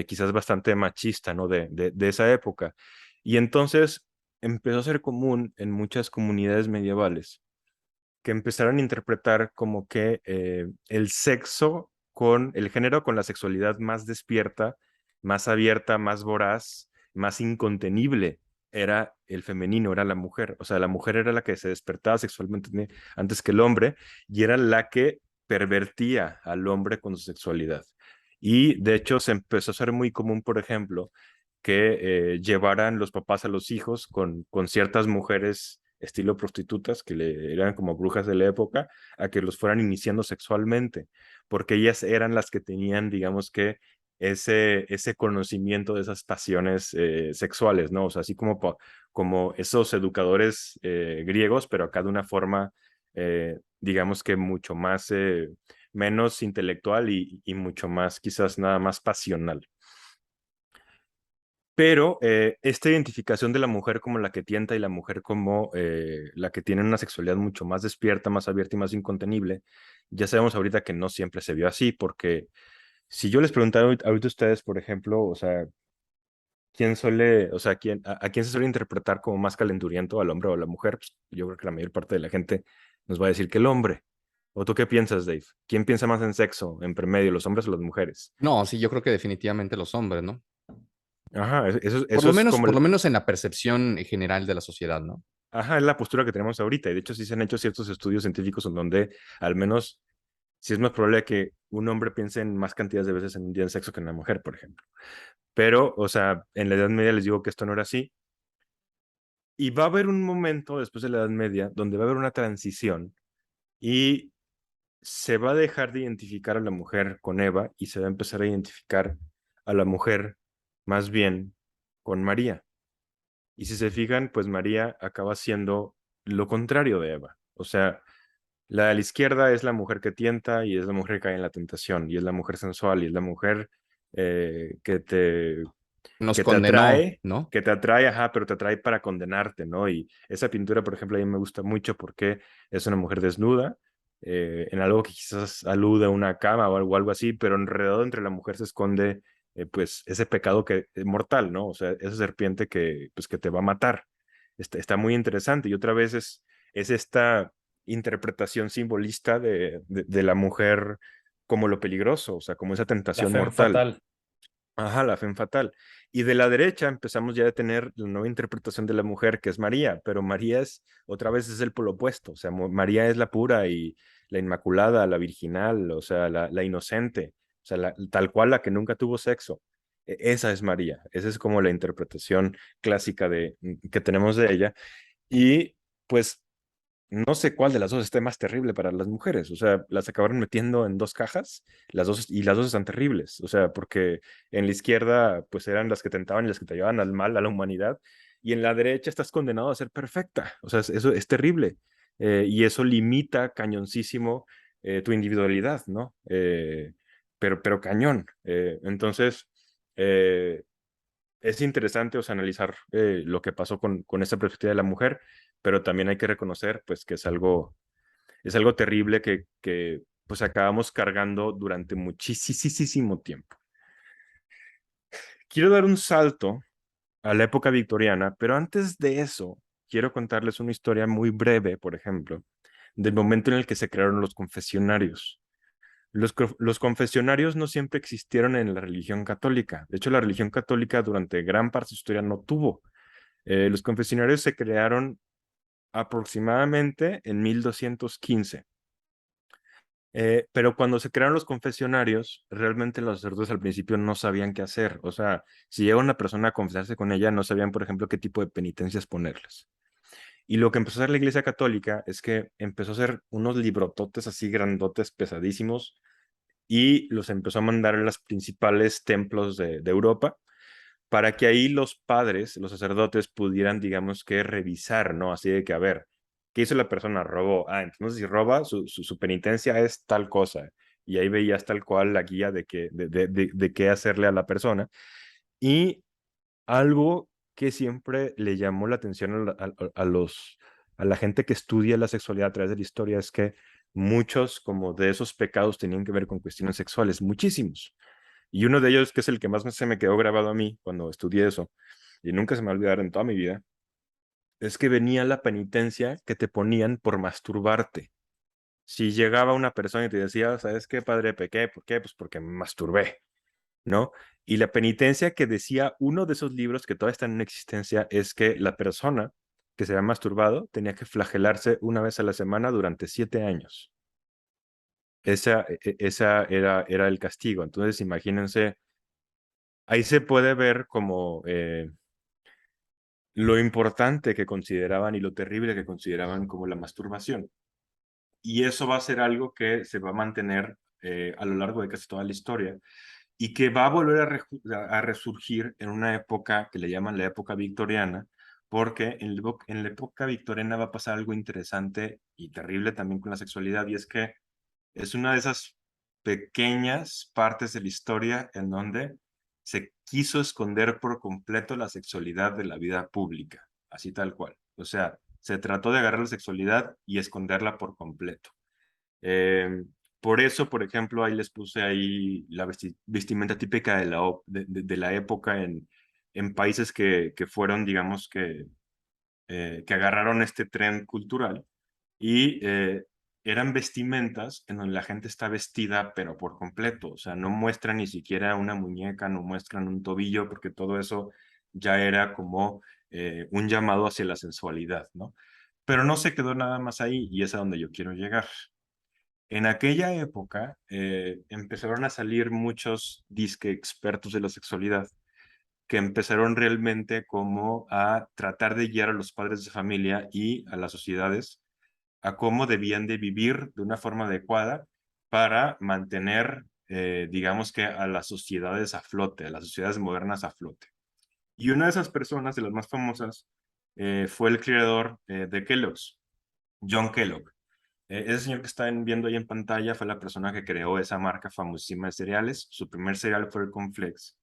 [SPEAKER 3] quizás bastante machista, ¿no? De esa época. Y entonces empezó a ser común en muchas comunidades medievales que empezaron a interpretar como que el sexo con el género con la sexualidad más despierta, más abierta, más voraz, más incontenible era el femenino, era la mujer. O sea, la mujer era la que se despertaba sexualmente antes que el hombre y era la que pervertía al hombre con su sexualidad. Y de hecho se empezó a hacer muy común, por ejemplo, que llevaran los papás a los hijos con ciertas mujeres estilo prostitutas, que eran como brujas de la época, a que los fueran iniciando sexualmente, porque ellas eran las que tenían, digamos que, ese conocimiento de esas pasiones sexuales, ¿no? O sea, así como esos educadores griegos, pero acá de una forma, digamos que mucho más, menos intelectual y mucho más, quizás nada más pasional. Pero esta identificación de la mujer como la que tienta y la mujer como la que tiene una sexualidad mucho más despierta, más abierta y más incontenible, ya sabemos ahorita que no siempre se vio así, porque si yo les preguntara ahorita a ustedes, por ejemplo, o sea, a quién se suele interpretar como más calenturiento, al hombre o a la mujer, pues, yo creo que la mayor parte de la gente nos va a decir que el hombre. ¿O tú qué piensas, Dave? ¿Quién piensa más en sexo, en promedio, los hombres o las mujeres?
[SPEAKER 1] No, sí, yo creo que definitivamente los hombres, ¿no?
[SPEAKER 3] Ajá, eso es como
[SPEAKER 1] Por lo menos en la percepción general de la sociedad, ¿no?
[SPEAKER 3] ajá, es la postura que tenemos ahorita. Y de hecho, sí se han hecho ciertos estudios científicos en donde al menos sí es más probable que un hombre piense en más cantidades de veces en un día en sexo que en una mujer, por ejemplo. Pero, o sea, en la Edad Media les digo que esto no era así. Y va a haber un momento después de la Edad Media donde va a haber una transición y se va a dejar de identificar a la mujer con Eva y se va a empezar a identificar a la mujer más bien con María. Y si se fijan, pues María acaba siendo lo contrario de Eva. O sea, la de la izquierda es la mujer que tienta y es la mujer que cae en la tentación y es la mujer sensual y es la mujer eh, que te,
[SPEAKER 1] Nos
[SPEAKER 3] que te
[SPEAKER 1] condenó,
[SPEAKER 3] atrae,
[SPEAKER 1] ¿no?
[SPEAKER 3] ajá, pero te atrae para condenarte, ¿no? Y esa pintura, por ejemplo, a mí me gusta mucho porque es una mujer desnuda, en algo que quizás alude a una cama o algo así, pero enredado entre la mujer se esconde pues ese pecado que es mortal, ¿no? O sea, esa serpiente que, pues, que te va a matar. Está muy interesante. Y otra vez es esta interpretación simbolista de la mujer como lo peligroso, o sea, como esa
[SPEAKER 2] La
[SPEAKER 3] tentación
[SPEAKER 2] femme
[SPEAKER 3] mortal.
[SPEAKER 2] fatal.
[SPEAKER 3] Ajá, la femme fatal. Y de la derecha empezamos ya a tener la nueva interpretación de la mujer, que es María, pero María es, otra vez es el polo opuesto, o sea, María es la pura y la inmaculada, la virginal, o sea, la inocente, o sea, tal cual la que nunca tuvo sexo. Esa es María, esa es como la interpretación clásica que tenemos de ella. Y pues no sé cuál de las dos esté más terrible para las mujeres. O sea, las acabaron metiendo en dos cajas, y las dos están terribles. O sea, porque en la izquierda, pues eran las que tentaban y las que te llevaban al mal, a la humanidad. Y en la derecha estás condenado a ser perfecta. O sea, eso es terrible. Y eso limita cañoncísimo tu individualidad, ¿no? Pero cañón. Entonces, eh, es interesante, o sea, analizar lo que pasó con esta perspectiva de la mujer, pero también hay que reconocer, pues, que es algo terrible que pues, acabamos cargando durante muchísimo tiempo. Quiero dar un salto a la época victoriana, pero antes de eso, quiero contarles una historia muy breve, por ejemplo, del momento en el que se crearon los confesionarios. Los confesionarios no siempre existieron en la religión católica. De hecho, la religión católica durante gran parte de su historia no tuvo. Los confesionarios se crearon aproximadamente en 1215. Pero cuando se crearon los confesionarios, realmente los sacerdotes al principio no sabían qué hacer. O sea, si llega una persona a confesarse con ella, no sabían, por ejemplo, qué tipo de penitencias ponerles. Y lo que empezó a hacer la Iglesia Católica es que empezó a hacer unos librototes así grandotes, pesadísimos, y los empezó a mandar a los principales templos de Europa para que ahí los padres, los sacerdotes, pudieran, digamos que, revisar, ¿no? Así de que, a ver, ¿qué hizo la persona? Robó. Ah, entonces si roba, su penitencia es tal cosa. Y ahí veías tal cual la guía de qué hacerle a la persona. Y algo que siempre le llamó la atención a la gente que estudia la sexualidad a través de la historia es que muchos como de esos pecados tenían que ver con cuestiones sexuales, muchísimos. Y uno de ellos, que es el que más se me quedó grabado a mí cuando estudié eso, y nunca se me va a olvidar en toda mi vida, es que venía la penitencia que te ponían por masturbarte. Si llegaba una persona y te decía, ¿sabes qué, padre? Pequé, ¿por qué? Pues porque me masturbé, ¿no? Y la penitencia que decía uno de esos libros que todavía están en existencia es que la persona que se había masturbado tenía que flagelarse una vez a la semana durante 7 años. Esa era el castigo. Entonces, imagínense, ahí se puede ver como lo importante que consideraban y lo terrible que consideraban como la masturbación. Y eso va a ser algo que se va a mantener a lo largo de casi toda la historia y que va a volver a resurgir en una época que le llaman la época victoriana, porque en la época victoriana va a pasar algo interesante y terrible también con la sexualidad, y es que es una de esas pequeñas partes de la historia en donde se quiso esconder por completo la sexualidad de la vida pública, así tal cual. O sea, se trató de agarrar la sexualidad y esconderla por completo. Eh, por eso, por ejemplo, ahí les puse ahí la vestimenta típica de la época en países que fueron, digamos, que agarraron este tren cultural y eran vestimentas en donde la gente está vestida, pero por completo. O sea, no muestran ni siquiera una muñeca, no muestran un tobillo, porque todo eso ya era como un llamado hacia la sensualidad, ¿no? Pero no se quedó nada más ahí y es a donde yo quiero llegar. En aquella época empezaron a salir muchos disque expertos de la sexualidad que empezaron realmente como a tratar de guiar a los padres de familia y a las sociedades a cómo debían de vivir de una forma adecuada para mantener, digamos que a las sociedades a flote, a las sociedades modernas a flote. Y una de esas personas, de las más famosas, fue el creador de Kellogg's, John Kellogg. Ese señor que están viendo ahí en pantalla fue la persona que creó esa marca famosísima de cereales. Su primer cereal fue el Cornflakes.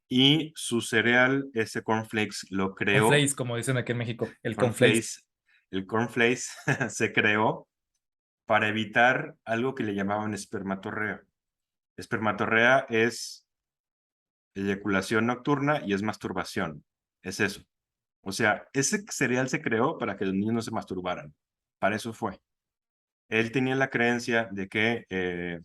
[SPEAKER 3] Y su cereal, ese Cornflakes, lo creó.
[SPEAKER 2] Conflace, como dicen aquí en México, el conflace.
[SPEAKER 3] Cornflakes, el Cornflakes se creó para evitar algo que le llamaban espermatorrea. Espermatorrea es eyaculación nocturna y es masturbación. Es eso. O sea, ese cereal se creó para que los niños no se masturbaran. Para eso fue. Él tenía la creencia de que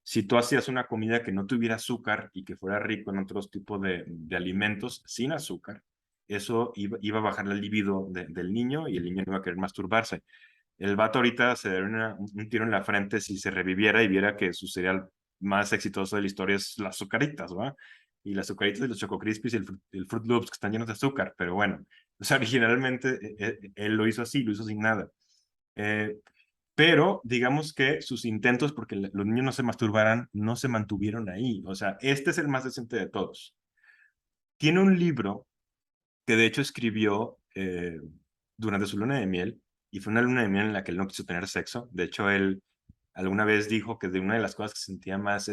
[SPEAKER 3] si tú hacías una comida que no tuviera azúcar y que fuera rico en otros tipos de alimentos sin azúcar, eso iba a bajar la libido del niño y el niño no iba a querer masturbarse. El vato ahorita se daría un tiro en la frente si se reviviera y viera que su cereal más exitoso de la historia es las azucaritas, ¿va? Y las azucaritas de los Choco Crispies y el Fruit Loops que están llenos de azúcar, pero bueno, o sea, originalmente él lo hizo así, lo hizo sin nada. Eh, pero digamos que sus intentos, porque los niños no se masturbaran, no se mantuvieron ahí. O sea, este es el más decente de todos. Tiene un libro que de hecho escribió durante su luna de miel, y fue una luna de miel en la que él no quiso tener sexo. De hecho, él alguna vez dijo que de una de las cosas que se sentía más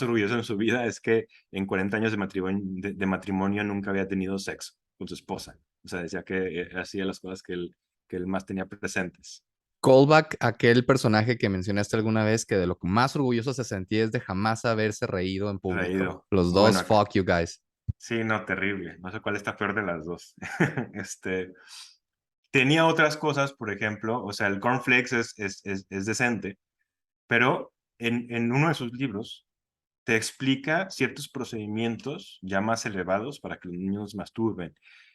[SPEAKER 3] orgulloso en su vida es que en 40 años de matrimonio nunca había tenido sexo con su esposa. O sea, decía que hacía las cosas que él más tenía presentes.
[SPEAKER 1] Callback, aquel personaje que mencionaste alguna vez que de lo que más orgulloso se sentía es de jamás haberse reído en público.
[SPEAKER 3] Reído.
[SPEAKER 1] Los dos,
[SPEAKER 3] Bueno,
[SPEAKER 1] fuck you guys.
[SPEAKER 3] sí, no, terrible. No sé cuál está peor de las dos. Tenía otras cosas, por ejemplo, o sea, el cornflakes es decente, pero en uno de sus libros te explica ciertos procedimientos ya más elevados para que los niños masturben.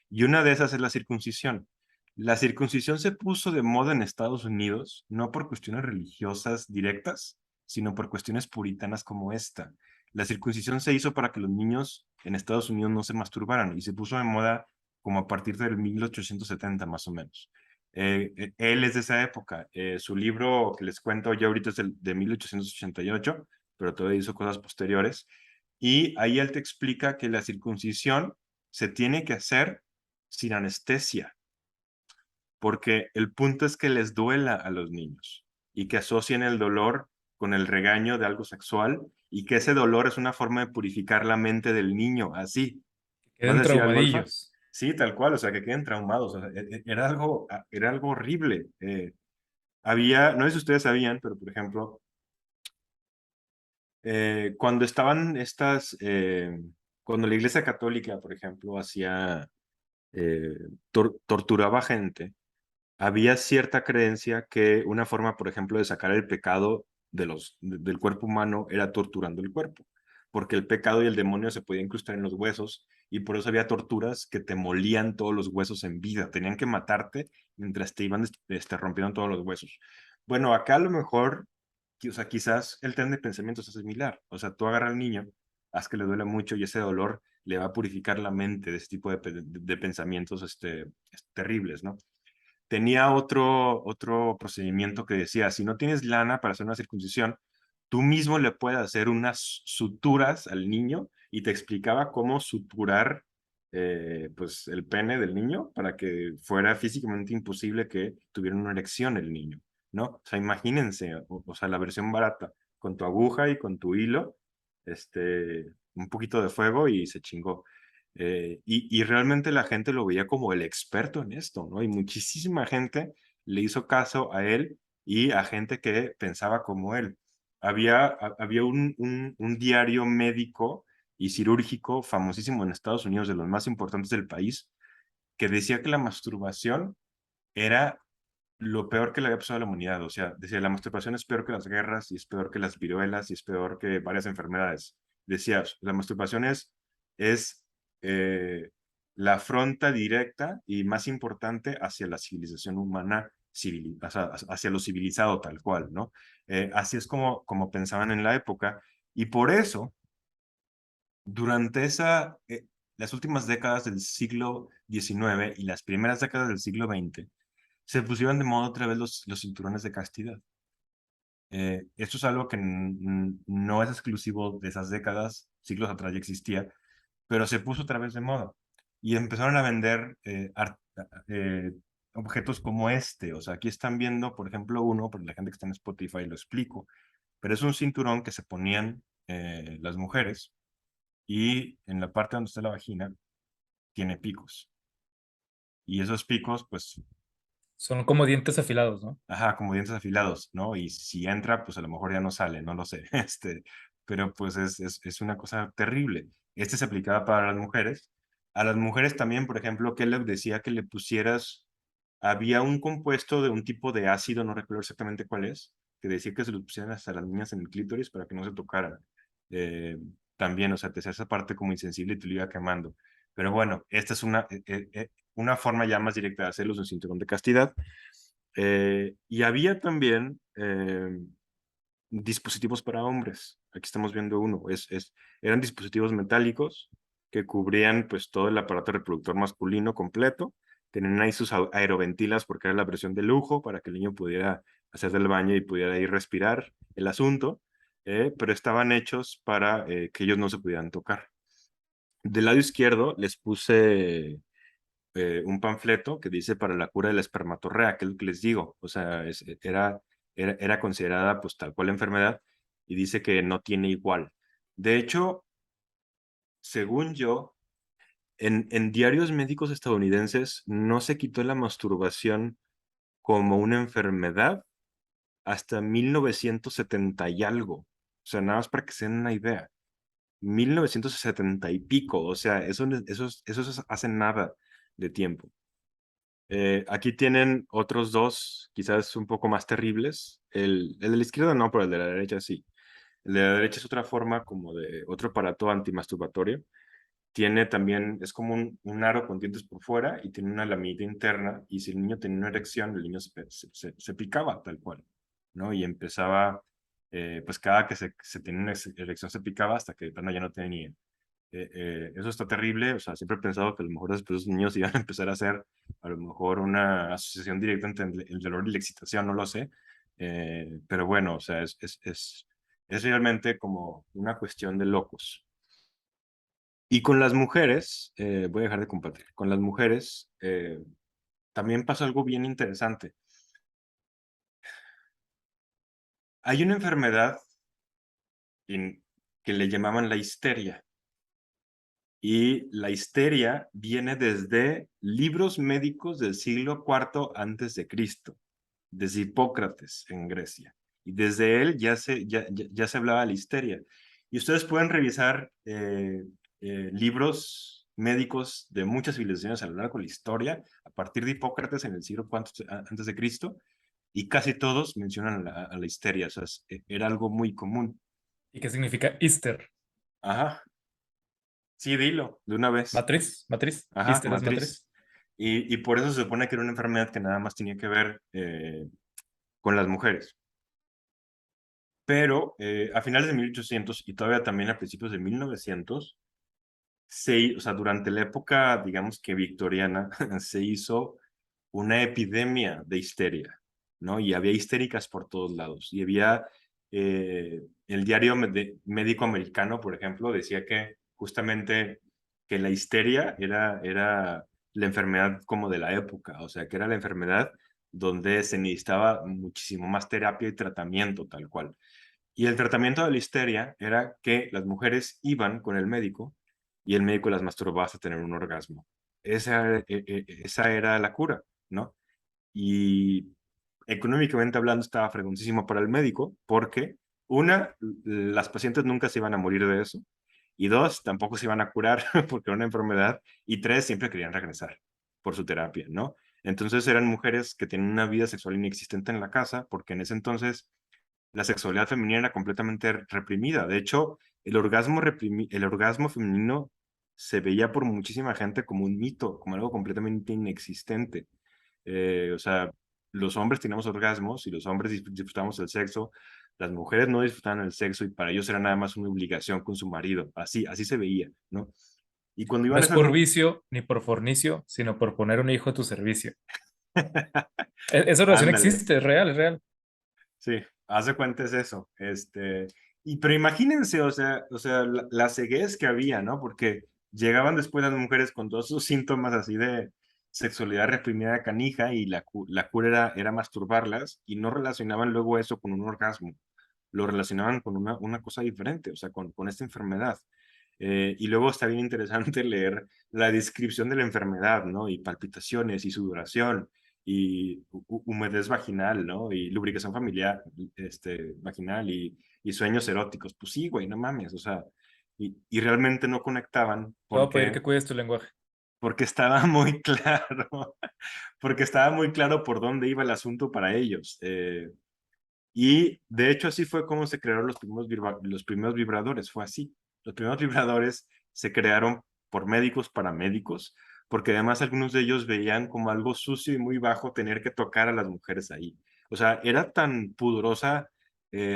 [SPEAKER 3] Y una de esas es la circuncisión. La circuncisión se puso de moda en Estados Unidos, no por cuestiones religiosas directas, sino por cuestiones puritanas como esta. La circuncisión se hizo para que los niños en Estados Unidos no se masturbaran y se puso de moda como a partir del 1870 más o menos. Él es de esa época. Su libro que les cuento ya ahorita es de 1888, pero todavía hizo cosas posteriores. Y ahí él te explica que la circuncisión se tiene que hacer sin anestesia, porque el punto es que les duela a los niños y que asocien el dolor con el regaño de algo sexual y que ese dolor es una forma de purificar la mente del niño, así. ¿Vas a
[SPEAKER 2] Queden
[SPEAKER 3] decir algo, Alfa?
[SPEAKER 2] traumadillos.
[SPEAKER 3] Sí, tal cual, o sea, que queden traumados. O sea, era algo horrible. Había, no sé si ustedes sabían, pero por ejemplo, cuando estaban cuando la Iglesia Católica, por ejemplo, eh, torturaba gente, había cierta creencia que una forma, por ejemplo, de sacar el pecado del cuerpo humano era torturando el cuerpo, porque el pecado y el demonio se podían incrustar en los huesos y por eso había torturas que te molían todos los huesos en vida, tenían que matarte mientras te iban rompiendo todos los huesos. Bueno, acá a lo mejor, o sea, quizás el tren de pensamiento es similar, o sea, tú agarras al niño, haz que le duele mucho y ese dolor le va a purificar la mente de este tipo de pensamientos terribles, ¿no? Tenía otro procedimiento que decía, si no tienes lana para hacer una circuncisión, tú mismo le puedes hacer unas suturas al niño y te explicaba cómo suturar pues el pene del niño para que fuera físicamente imposible que tuviera una erección el niño, ¿no? O sea, imagínense, o sea, la versión barata, con tu aguja y con tu hilo, un poquito de fuego y se chingó. Y realmente la gente lo veía como el experto en esto, ¿no? Y muchísima gente le hizo caso a él y a gente que pensaba como él. Había un diario médico y cirúrgico famosísimo en Estados Unidos, de los más importantes del país, que decía que la masturbación era lo peor que le había pasado a la humanidad. O sea, decía, la masturbación es peor que las guerras y es peor que las viruelas y es peor que varias enfermedades. Decía, la masturbación es la afronta directa y más importante hacia la civilización humana, hacia lo civilizado tal cual, ¿no? Así es como pensaban en la época. Y por eso, durante las últimas décadas del siglo XIX y las primeras décadas del siglo XX, se pusieron de moda otra vez los cinturones de castidad. Esto es algo que no es exclusivo de esas décadas, siglos atrás ya existía, pero se puso otra vez de moda. Y empezaron a vender eh, objetos como este. O sea, aquí están viendo, por ejemplo, uno, para la gente que está en Spotify lo explico, pero es un cinturón que se ponían las mujeres y en la parte donde está la vagina tiene picos. Y esos picos, pues,
[SPEAKER 2] Son como dientes afilados, ¿no?
[SPEAKER 3] ajá, como dientes afilados, ¿no? Y si entra, pues a lo mejor ya no sale, no lo sé. pero pues es una cosa terrible. Este se aplicaba para las mujeres. A las mujeres también, por ejemplo, Kellogg decía que le pusieras, había un compuesto de un tipo de ácido, no recuerdo exactamente cuál es, que decía que se lo pusieran hasta las niñas en el clítoris para que no se tocaran. Eh, También, o sea, te hacía esa parte como insensible y te lo iba quemando. Pero bueno, esta es una forma ya más directa de hacerlo, es un cinturón de castidad. Y había también dispositivos para hombres. Aquí estamos viendo uno. Eran dispositivos metálicos que cubrían pues todo el aparato reproductor masculino completo. Tenían ahí sus aeroventilas porque era la versión de lujo para que el niño pudiera hacer del baño y pudiera ahí respirar el asunto, pero estaban hechos para que ellos no se pudieran tocar. Del lado izquierdo les puse un panfleto que dice para la cura de la espermatorrea, que es lo que les digo, o sea, era considerada pues tal cual la enfermedad y dice que no tiene igual. De hecho, según yo, en diarios médicos estadounidenses no se quitó la masturbación como una enfermedad hasta 1970 y algo. O sea, nada más para que se den una idea. 1970 y pico, o sea, eso es hace nada de tiempo. Aquí tienen otros dos, quizás un poco más terribles. El de la izquierda no, pero el de la derecha sí. El de la derecha es otra forma como de otro aparato antimasturbatorio. Tiene también, es como un aro con dientes por fuera y tiene una lamita interna. Y si el niño tenía una erección, el niño se picaba tal cual, ¿no? Y empezaba, pues cada que se tenía una erección se picaba hasta que de plano ya no tenía. Eso está terrible, o sea, siempre he pensado que a lo mejor después los niños iban a empezar a hacer a lo mejor una asociación directa entre el dolor y la excitación, no lo sé, pero bueno, o sea, es realmente como una cuestión de locos. Y con las mujeres, voy a dejar de compartir, con las mujeres también pasa algo bien interesante. Hay una enfermedad que le llamaban la histeria. Y la histeria viene desde libros médicos del siglo IV antes de Cristo, desde Hipócrates en Grecia. Y desde él ya se hablaba de la histeria. Y ustedes pueden revisar libros médicos de muchas civilizaciones a lo largo de la historia, a partir de Hipócrates en el siglo IV antes de Cristo, y casi todos mencionan a la histeria. O sea, era algo muy común.
[SPEAKER 2] ¿Y qué significa Easter?
[SPEAKER 3] Ajá, sí, dilo, de una vez.
[SPEAKER 2] Matriz, matriz.
[SPEAKER 3] Ajá,
[SPEAKER 2] Easter es matriz.
[SPEAKER 3] matriz. Y por eso se supone que era una enfermedad que nada más tenía que ver con las mujeres. Pero a finales de 1800 y todavía también a principios de 1900, o sea, durante la época, digamos que victoriana, se hizo una epidemia de histeria, ¿no? Y había histéricas por todos lados. Y había el diario médico americano, por ejemplo, decía que justamente que la histeria era la enfermedad como de la época, o sea, que era la enfermedad donde se necesitaba muchísimo más terapia y tratamiento, tal cual. Y el tratamiento de la histeria era que las mujeres iban con el médico y el médico las masturbaba hasta tener un orgasmo. Esa era la cura, ¿no? Y económicamente hablando estaba fregoncísimo para el médico porque, una, las pacientes nunca se iban a morir de eso, y dos, tampoco se iban a curar porque era una enfermedad, y tres, siempre querían regresar por su terapia, ¿no? Entonces eran mujeres que tenían una vida sexual inexistente en la casa porque en ese entonces la sexualidad femenina era completamente reprimida. De hecho, el orgasmo femenino se veía por muchísima gente como un mito, como algo completamente inexistente. O sea, los hombres teníamos orgasmos y los hombres disfrutamos del sexo, las mujeres no disfrutaban el sexo y para ellos era nada más una obligación con su marido. Así se veía, ¿no? Y cuando
[SPEAKER 2] No
[SPEAKER 3] iban a
[SPEAKER 2] es
[SPEAKER 3] esas...
[SPEAKER 2] por vicio ni por fornicio, sino por poner un hijo a tu servicio. Esa oración
[SPEAKER 3] Ándale.
[SPEAKER 2] existe, es real, es real.
[SPEAKER 3] Sí, haz de cuenta es eso. Pero imagínense, o sea, la ceguez que había, ¿no? Porque llegaban después las mujeres con todos esos síntomas así de sexualidad reprimida canija y la cura era masturbarlas y no relacionaban luego eso con un orgasmo. Lo relacionaban con una cosa diferente, o sea, con esta enfermedad. Y luego está bien interesante leer la descripción de la enfermedad, ¿no? Y palpitaciones y sudoración y humedez vaginal, ¿no? Y lubricación familiar, vaginal y sueños eróticos. Pues sí, güey, no mames, o sea, y realmente no conectaban
[SPEAKER 2] Te voy a pedir que
[SPEAKER 3] porque,
[SPEAKER 2] cuides tu lenguaje.
[SPEAKER 3] porque estaba muy claro, porque estaba muy claro por dónde iba el asunto para ellos. Y de hecho así fue como se crearon los primeros vibradores, fue así. Los primeros vibradores se crearon por médicos para médicos, porque además algunos de ellos veían como algo sucio y muy bajo tener que tocar a las mujeres ahí. O sea, era tan pudorosa,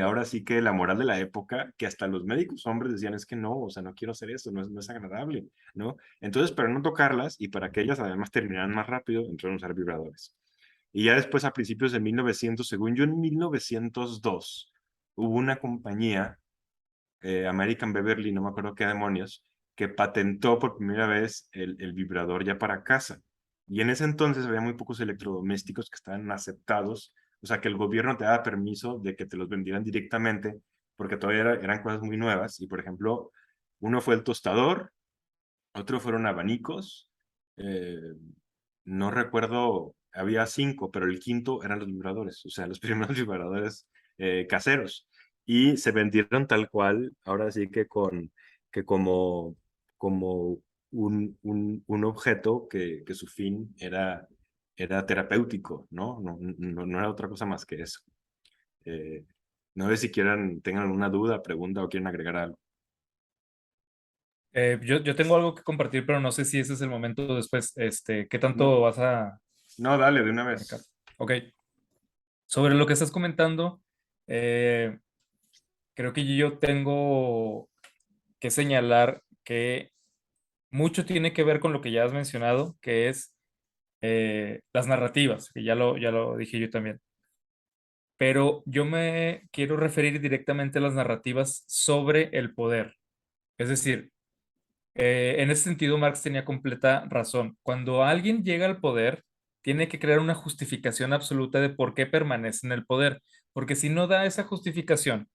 [SPEAKER 3] ahora sí que la moral de la época, que hasta los médicos hombres decían, es que no, o sea, no quiero hacer eso, no es agradable, ¿no? Entonces, para no tocarlas y para que ellas además terminaran más rápido, entraron a usar vibradores. Y ya después, a principios de 1900, según yo, en 1902, hubo una compañía, American Beverly, no me acuerdo qué demonios, que patentó por primera vez el vibrador ya para casa. Y en ese entonces había muy pocos electrodomésticos que estaban aceptados, o sea, que el gobierno te daba permiso de que te los vendieran directamente, porque todavía eran cosas muy nuevas. Y, por ejemplo, uno fue el tostador, otro fueron abanicos, eh, no recuerdo, había 5, pero el quinto eran los vibradores, o sea, los primeros vibradores caseros. Y se vendieron tal cual, ahora sí que como un objeto que su fin era terapéutico, ¿no? No era otra cosa más que eso. Eh, no sé si tengan alguna duda, pregunta o quieren agregar algo.
[SPEAKER 2] Yo tengo algo que compartir, pero no sé si ese es el momento después. ¿Qué tanto
[SPEAKER 3] No,
[SPEAKER 2] vas a
[SPEAKER 3] no, dale, de una
[SPEAKER 2] abarcar?
[SPEAKER 3] vez.
[SPEAKER 2] Ok. Sobre lo que estás comentando, eh, creo que yo tengo que señalar que mucho tiene que ver con lo que ya has mencionado, que es las narrativas, que ya lo dije yo también. Pero yo me quiero referir directamente a las narrativas sobre el poder. Es decir, en ese sentido, Marx tenía completa razón. Cuando alguien llega al poder, tiene que crear una justificación absoluta de por qué permanece en el poder, porque si no da esa justificación,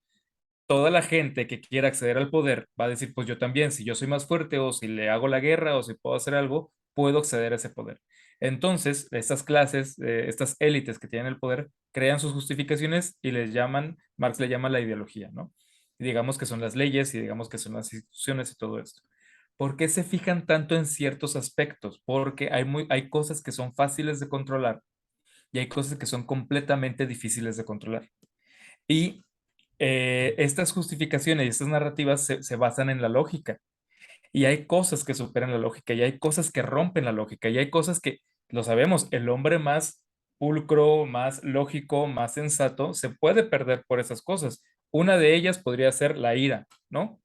[SPEAKER 2] toda la gente que quiera acceder al poder va a decir, pues yo también, si yo soy más fuerte o si le hago la guerra o si puedo hacer algo, puedo acceder a ese poder. Entonces, estas clases, estas élites que tienen el poder, crean sus justificaciones y les llaman, Marx le llama la ideología, ¿no? Y digamos que son las leyes y digamos que son las instituciones y todo esto. ¿Por qué se fijan tanto en ciertos aspectos? Porque hay cosas que son fáciles de controlar y hay cosas que son completamente difíciles de controlar. Y estas justificaciones y estas narrativas se basan en la lógica. Y hay cosas que superan la lógica y hay cosas que rompen la lógica y hay cosas que, lo sabemos, el hombre más pulcro, más lógico, más sensato, se puede perder por esas cosas. Una de ellas podría ser la ira, ¿no?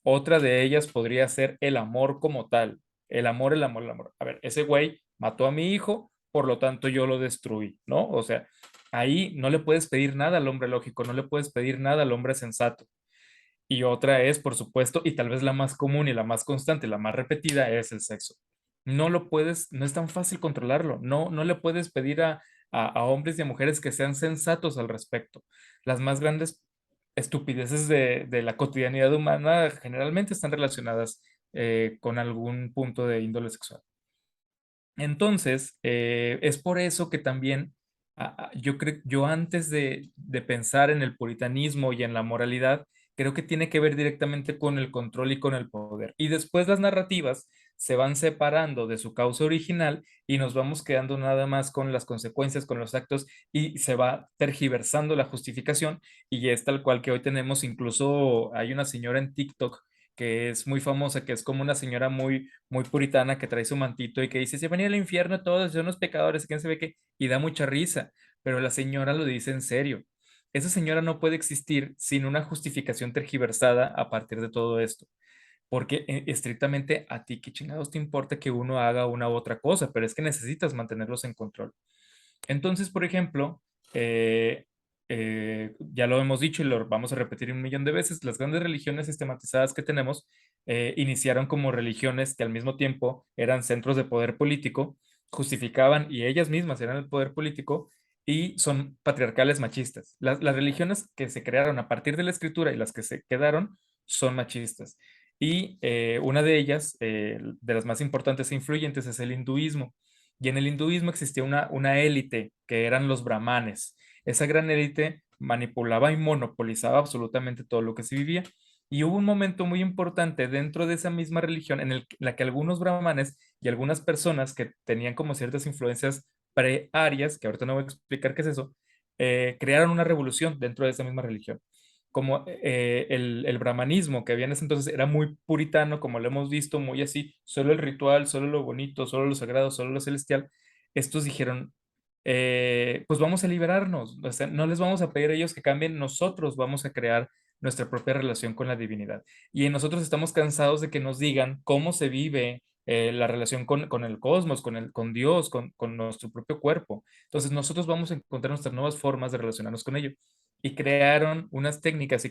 [SPEAKER 2] Otra de ellas podría ser el amor como tal. El amor, el amor, el amor. A ver, ese güey mató a mi hijo, por lo tanto yo lo destruí, ¿no? O sea, ahí no le puedes pedir nada al hombre lógico, no le puedes pedir nada al hombre sensato. Y otra es, por supuesto, y tal vez la más común y la más constante, la más repetida, es el sexo. No lo puedes, no es tan fácil controlarlo. No le puedes pedir a hombres y a mujeres que sean sensatos al respecto. Las más grandes estupideces de la cotidianidad humana generalmente están relacionadas con algún punto de índole sexual. Entonces, es por eso que también yo creo, yo antes de pensar en el puritanismo y en la moralidad, creo que tiene que ver directamente con el control y con el poder. Y después las narrativas se van separando de su causa original y nos vamos quedando nada más con las consecuencias, con los actos y se va tergiversando la justificación y es tal cual que hoy tenemos. Incluso hay una señora en TikTok que es muy famosa, que es como una señora muy puritana que trae su mantito y que dice, se venía al infierno todos, son los pecadores, quién se ve qué, y da mucha risa, pero la señora lo dice en serio. Esa señora no puede existir sin una justificación tergiversada a partir de todo esto, porque estrictamente a ti, ¿qué chingados te importa que uno haga una u otra cosa? Pero es que necesitas mantenerlos en control. Entonces, por ejemplo, ya lo hemos dicho y lo vamos a repetir un millón de veces, las grandes religiones sistematizadas que tenemos iniciaron como religiones que al mismo tiempo eran centros de poder político, justificaban y ellas mismas eran el poder político y son patriarcales machistas. Las religiones que se crearon a partir de la escritura y las que se quedaron son machistas. Y una de ellas, de las más importantes e influyentes, es el hinduismo. Y en el hinduismo existía una élite que eran los brahmanes. Esa gran élite manipulaba y monopolizaba absolutamente todo lo que se vivía. Y hubo un momento muy importante dentro de esa misma religión la que algunos brahmanes y algunas personas que tenían como ciertas influencias pre-arias, que ahorita no voy a explicar qué es eso, crearon una revolución dentro de esa misma religión. Como el brahmanismo que había en ese entonces era muy puritano, como lo hemos visto, muy así, solo el ritual, solo lo bonito, solo lo sagrado, solo lo celestial, estos dijeron, pues vamos a liberarnos, o sea, no les vamos a pedir a ellos que cambien, nosotros vamos a crear nuestra propia relación con la divinidad. Y nosotros estamos cansados de que nos digan cómo se vive la relación con el cosmos, con Dios, con nuestro propio cuerpo. Entonces nosotros vamos a encontrar nuestras nuevas formas de relacionarnos con ello. Y crearon unas técnicas y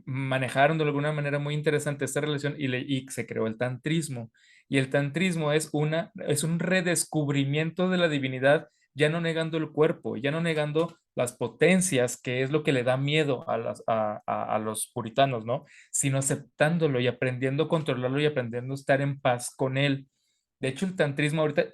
[SPEAKER 2] manejaron de alguna manera muy interesante esta relación y se creó el tantrismo. Y el tantrismo es un redescubrimiento de la divinidad, ya no negando el cuerpo, ya no negando las potencias, que es lo que le da miedo a los puritanos, ¿no? Sino aceptándolo y aprendiendo a controlarlo y aprendiendo a estar en paz con él. De hecho, el tantrismo ahorita,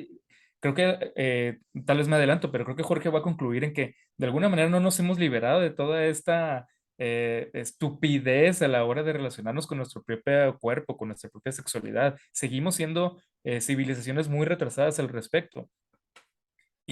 [SPEAKER 2] creo que tal vez me adelanto, pero creo que Jorge va a concluir en que de alguna manera no nos hemos liberado de toda esta estupidez a la hora de relacionarnos con nuestro propio cuerpo, con nuestra propia sexualidad. Seguimos siendo civilizaciones muy retrasadas al respecto.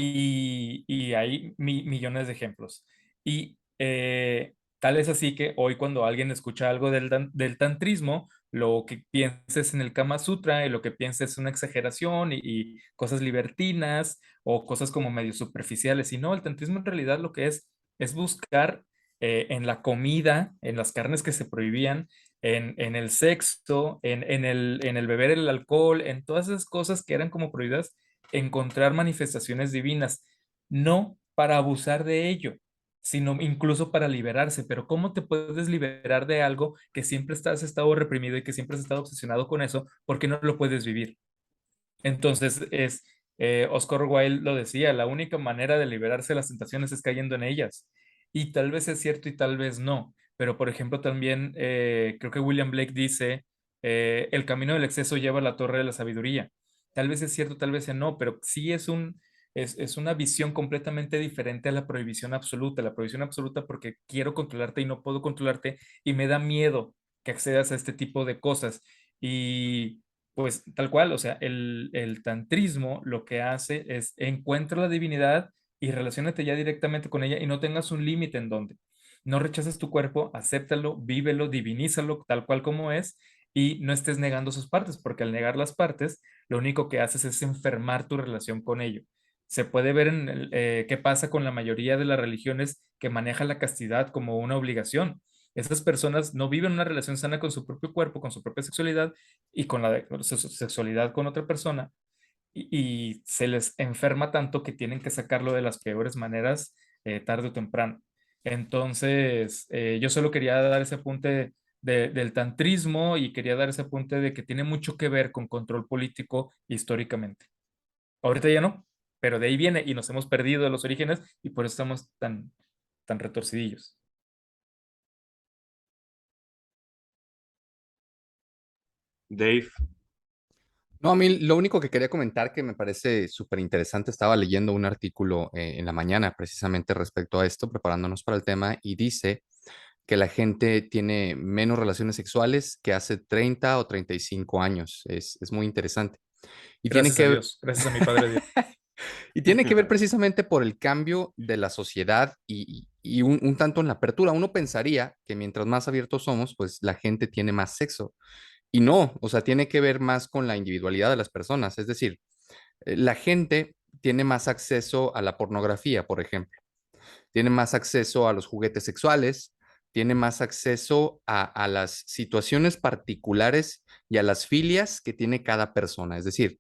[SPEAKER 2] Y hay millones de ejemplos. Y tal es así que hoy cuando alguien escucha algo del tantrismo, lo que piensa es en el Kama Sutra y lo que piensa es una exageración y cosas libertinas o cosas como medio superficiales. Y no, el tantrismo en realidad lo que es buscar en la comida, en las carnes que se prohibían, en el sexo, en el beber el alcohol, en todas esas cosas que eran como prohibidas encontrar manifestaciones divinas, no para abusar de ello, sino incluso para liberarse. Pero ¿cómo te puedes liberar de algo que siempre has estado reprimido y que siempre has estado obsesionado con eso porque no lo puedes vivir? Entonces Oscar Wilde lo decía, la única manera de liberarse de las tentaciones es cayendo en ellas. Y tal vez es cierto y tal vez no. Pero por ejemplo también creo que William Blake dice, el camino del exceso lleva a la torre de la sabiduría. Tal vez es cierto, tal vez no, pero sí es una visión completamente diferente a la prohibición absoluta. La prohibición absoluta porque quiero controlarte y no puedo controlarte y me da miedo que accedas a este tipo de cosas. Y pues tal cual, o sea, el tantrismo lo que hace es encuentra la divinidad y relaciónate ya directamente con ella y no tengas un límite en donde. No rechaces tu cuerpo, acéptalo, vívelo, divinízalo tal cual como es y no estés negando sus partes, porque al negar las partes, lo único que haces es enfermar tu relación con ello. Se puede ver qué pasa con la mayoría de las religiones que manejan la castidad como una obligación. Esas personas no viven una relación sana con su propio cuerpo, con su propia sexualidad y con con su sexualidad con otra persona y se les enferma tanto que tienen que sacarlo de las peores maneras tarde o temprano. Entonces, yo solo quería dar ese apunte del tantrismo y quería dar ese apunte de que tiene mucho que ver con control político históricamente. Ahorita ya no, pero de ahí viene y nos hemos perdido de los orígenes y por eso estamos tan retorcidillos.
[SPEAKER 3] Dave,
[SPEAKER 1] No, a mí lo único que quería comentar que me parece súper interesante, estaba leyendo un artículo en la mañana precisamente respecto a esto, preparándonos para el tema, y dice que la gente tiene menos relaciones sexuales que hace 30 o 35 años. Es muy interesante. Y tiene
[SPEAKER 2] Gracias a
[SPEAKER 1] que,
[SPEAKER 2] Dios, gracias a mi Padre Dios.
[SPEAKER 1] y tiene que ver precisamente por el cambio de la sociedad y un tanto en la apertura. Uno pensaría que mientras más abiertos somos, pues la gente tiene más sexo. Y no, o sea, tiene que ver más con la individualidad de las personas. Es decir, la gente tiene más acceso a la pornografía, por ejemplo, tiene más acceso a los juguetes sexuales, tiene más acceso a las situaciones particulares y a las filias que tiene cada persona. Es decir,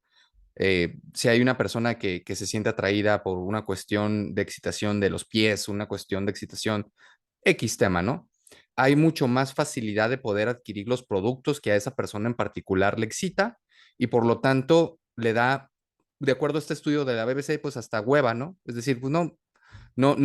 [SPEAKER 1] si hay una persona que se siente atraída por una cuestión de excitación de los pies, una cuestión de excitación X tema, ¿no? Hay mucho más facilidad de poder adquirir los productos que a esa persona en particular le excita y por lo tanto le da, de acuerdo a este estudio de la BBC, pues hasta hueva, ¿no? Es decir, pues no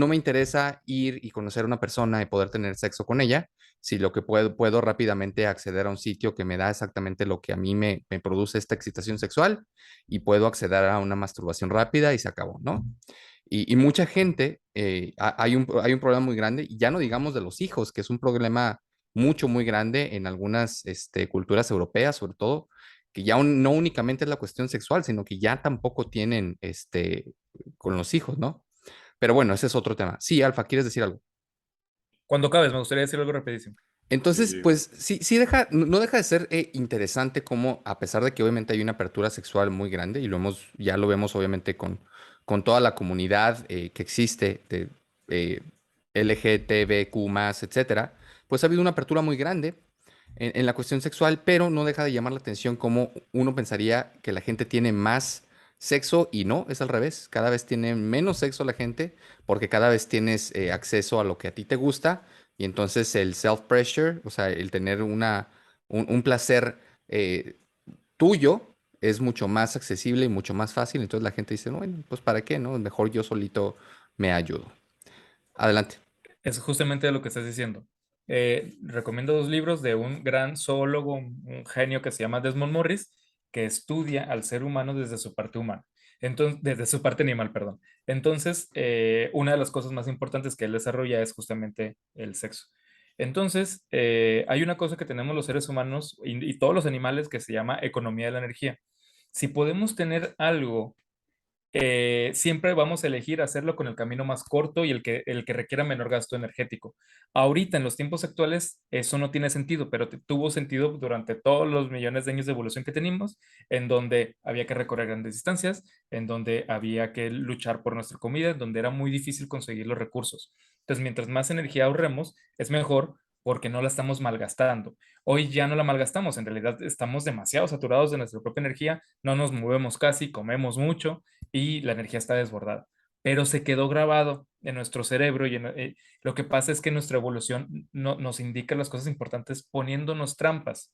[SPEAKER 1] me interesa ir y conocer a una persona y poder tener sexo con ella, si lo que puedo rápidamente acceder a un sitio que me da exactamente lo que a mí me produce esta excitación sexual y puedo acceder a una masturbación rápida y se acabó, ¿no? Y mucha gente, hay un problema muy grande, y ya no digamos de los hijos, que es un problema muy grande en algunas culturas europeas, sobre todo, que ya no únicamente es la cuestión sexual, sino que ya tampoco tienen con los hijos, ¿no? Pero bueno, ese es otro tema. Sí, Alfa, ¿quieres decir algo?
[SPEAKER 2] Cuando acabes, me gustaría decir algo rapidísimo.
[SPEAKER 1] Entonces,
[SPEAKER 3] Sí,
[SPEAKER 1] pues sí, no deja de ser interesante cómo, a pesar de que obviamente hay una apertura sexual muy grande, y ya lo vemos obviamente con toda la comunidad que existe de eh, LGTBQ+, etcétera, pues ha habido una apertura muy grande en la cuestión sexual, pero no deja de llamar la atención cómo uno pensaría que la gente tiene más sexo y no, es al revés. Cada vez tiene menos sexo la gente porque cada vez tienes acceso a lo que a ti te gusta y entonces el self-pressure, o sea, el tener un placer tuyo es mucho más accesible y mucho más fácil. Entonces la gente dice, no, bueno, pues ¿para qué, no? Mejor yo solito me ayudo. Adelante.
[SPEAKER 2] Es justamente lo que estás diciendo. Recomiendo dos libros de un gran zoólogo, un genio que se llama Desmond Morris, que estudia al ser humano desde su parte humana. Entonces, desde su parte animal, perdón. Entonces, una de las cosas más importantes que él desarrolla es justamente el sexo. Entonces, hay una cosa que tenemos los seres humanos y todos los animales que se llama economía de la energía. Si podemos tener algo siempre vamos a elegir hacerlo con el camino más corto y el que requiera menor gasto energético. Ahorita, en los tiempos actuales, eso no tiene sentido, pero tuvo sentido durante todos los millones de años de evolución que tenemos, en donde había que recorrer grandes distancias, en donde había que luchar por nuestra comida, en donde era muy difícil conseguir los recursos. Entonces, mientras más energía ahorremos, es mejor porque no la estamos malgastando. Hoy ya no la malgastamos, en realidad estamos demasiado saturados de nuestra propia energía, no nos movemos casi, comemos mucho y la energía está desbordada. Pero se quedó grabado en nuestro cerebro y lo que pasa es que nuestra evolución nos indica las cosas importantes poniéndonos trampas.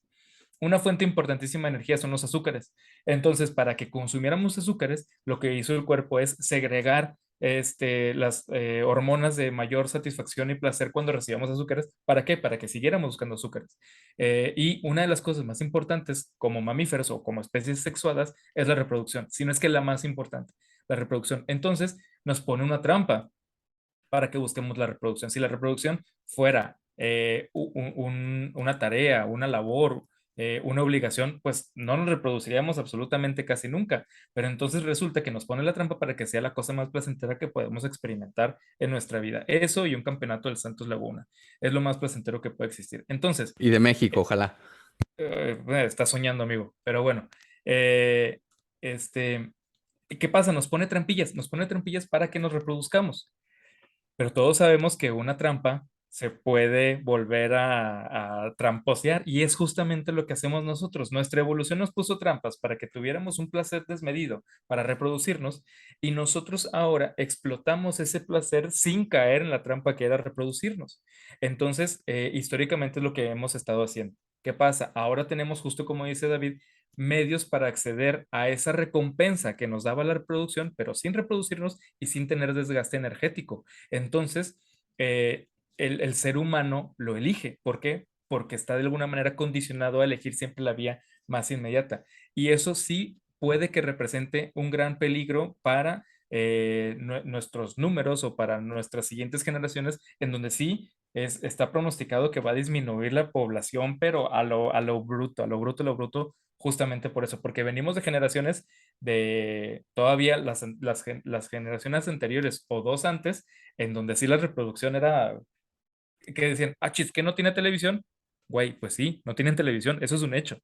[SPEAKER 2] Una fuente importantísima de energía son los azúcares. Entonces, para que consumiéramos azúcares, lo que hizo el cuerpo es segregar las hormonas de mayor satisfacción y placer cuando recibíamos azúcares. ¿Para qué? Para que siguiéramos buscando azúcares. Y una de las cosas más importantes como mamíferos o como especies sexuadas es la reproducción, si no es que la más importante, la reproducción. Entonces, nos pone una trampa para que busquemos la reproducción. Si la reproducción fuera una tarea, una labor, una obligación, pues no nos reproduciríamos absolutamente casi nunca. Pero entonces resulta que nos pone la trampa para que sea la cosa más placentera que podemos experimentar en nuestra vida. Eso y un campeonato del Santos Laguna es lo más placentero que puede existir. Entonces,
[SPEAKER 1] Y de México,
[SPEAKER 2] eh,
[SPEAKER 1] ojalá.
[SPEAKER 2] estás soñando, amigo. Pero bueno, eh, este, ¿qué pasa? Nos pone trampillas para que nos reproduzcamos. Pero todos sabemos que una trampa se puede volver a tramposear y es justamente lo que hacemos nosotros. Nuestra evolución nos puso trampas para que tuviéramos un placer desmedido para reproducirnos y nosotros ahora explotamos ese placer sin caer en la trampa que era reproducirnos. Entonces, históricamente es lo que hemos estado haciendo. ¿Qué pasa? Ahora tenemos, justo como dice David, medios para acceder a esa recompensa que nos daba la reproducción, pero sin reproducirnos y sin tener desgaste energético. Entonces, el ser humano lo elige. ¿Por qué? Porque está de alguna manera condicionado a elegir siempre la vía más inmediata. Y eso sí puede que represente un gran peligro para nuestros números o para nuestras siguientes generaciones, en donde sí está pronosticado que va a disminuir la población, pero a lo bruto, a lo bruto, a lo bruto, justamente por eso, porque venimos de generaciones de todavía las generaciones anteriores o dos antes, en donde sí la reproducción era que decían, ah, chis, que no tiene televisión. Güey, pues sí, no tienen televisión, eso es un hecho.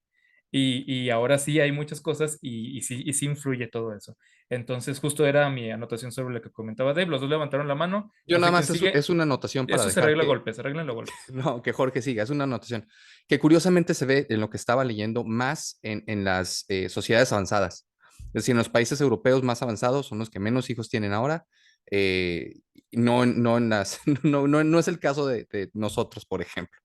[SPEAKER 2] Y ahora sí hay muchas cosas y sí influye todo eso. Entonces, justo era mi anotación sobre lo que comentaba Dave. Los dos levantaron la mano.
[SPEAKER 1] Yo
[SPEAKER 2] No
[SPEAKER 1] nada
[SPEAKER 2] sé quién
[SPEAKER 1] más
[SPEAKER 2] sigue.
[SPEAKER 1] es una anotación para
[SPEAKER 2] Eso se
[SPEAKER 1] dejar
[SPEAKER 2] arregla a
[SPEAKER 1] que,
[SPEAKER 2] golpes, arreglan los golpes.
[SPEAKER 1] no, que Jorge siga, es una anotación que curiosamente se ve en lo que estaba leyendo más en las sociedades avanzadas. Es decir, en los países europeos más avanzados son los que menos hijos tienen ahora. eh, no, no es el caso de nosotros, por ejemplo.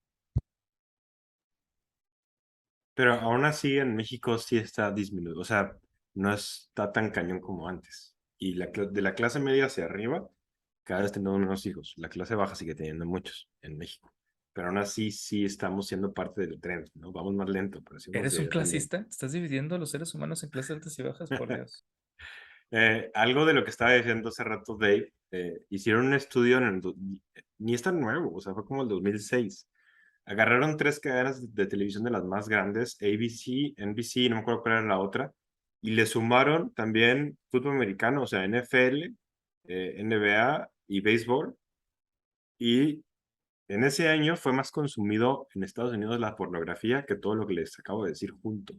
[SPEAKER 3] pero aún así en México sí está disminuido, o sea, no está tan cañón como antes. Y de la clase media hacia arriba, cada vez tenemos menos hijos. La clase baja sigue teniendo muchos en México. pero aún así sí estamos siendo parte del tren, ¿no? Vamos más lento, pero sí vamos
[SPEAKER 2] ¿Eres un
[SPEAKER 3] al día.
[SPEAKER 2] clasista? ¿Estás dividiendo a los seres humanos en clases altas y bajas? Por Dios.
[SPEAKER 3] Algo de lo que estaba diciendo hace rato Dave, hicieron un estudio ni es tan nuevo, o sea, fue como el 2006. Agarraron 3 cadenas de televisión de las más grandes, ABC, NBC, no me acuerdo cuál era la otra, y le sumaron también fútbol americano, o sea, NFL, NBA y béisbol, y en ese año fue más consumido en Estados Unidos la pornografía que todo lo que les acabo de decir junto.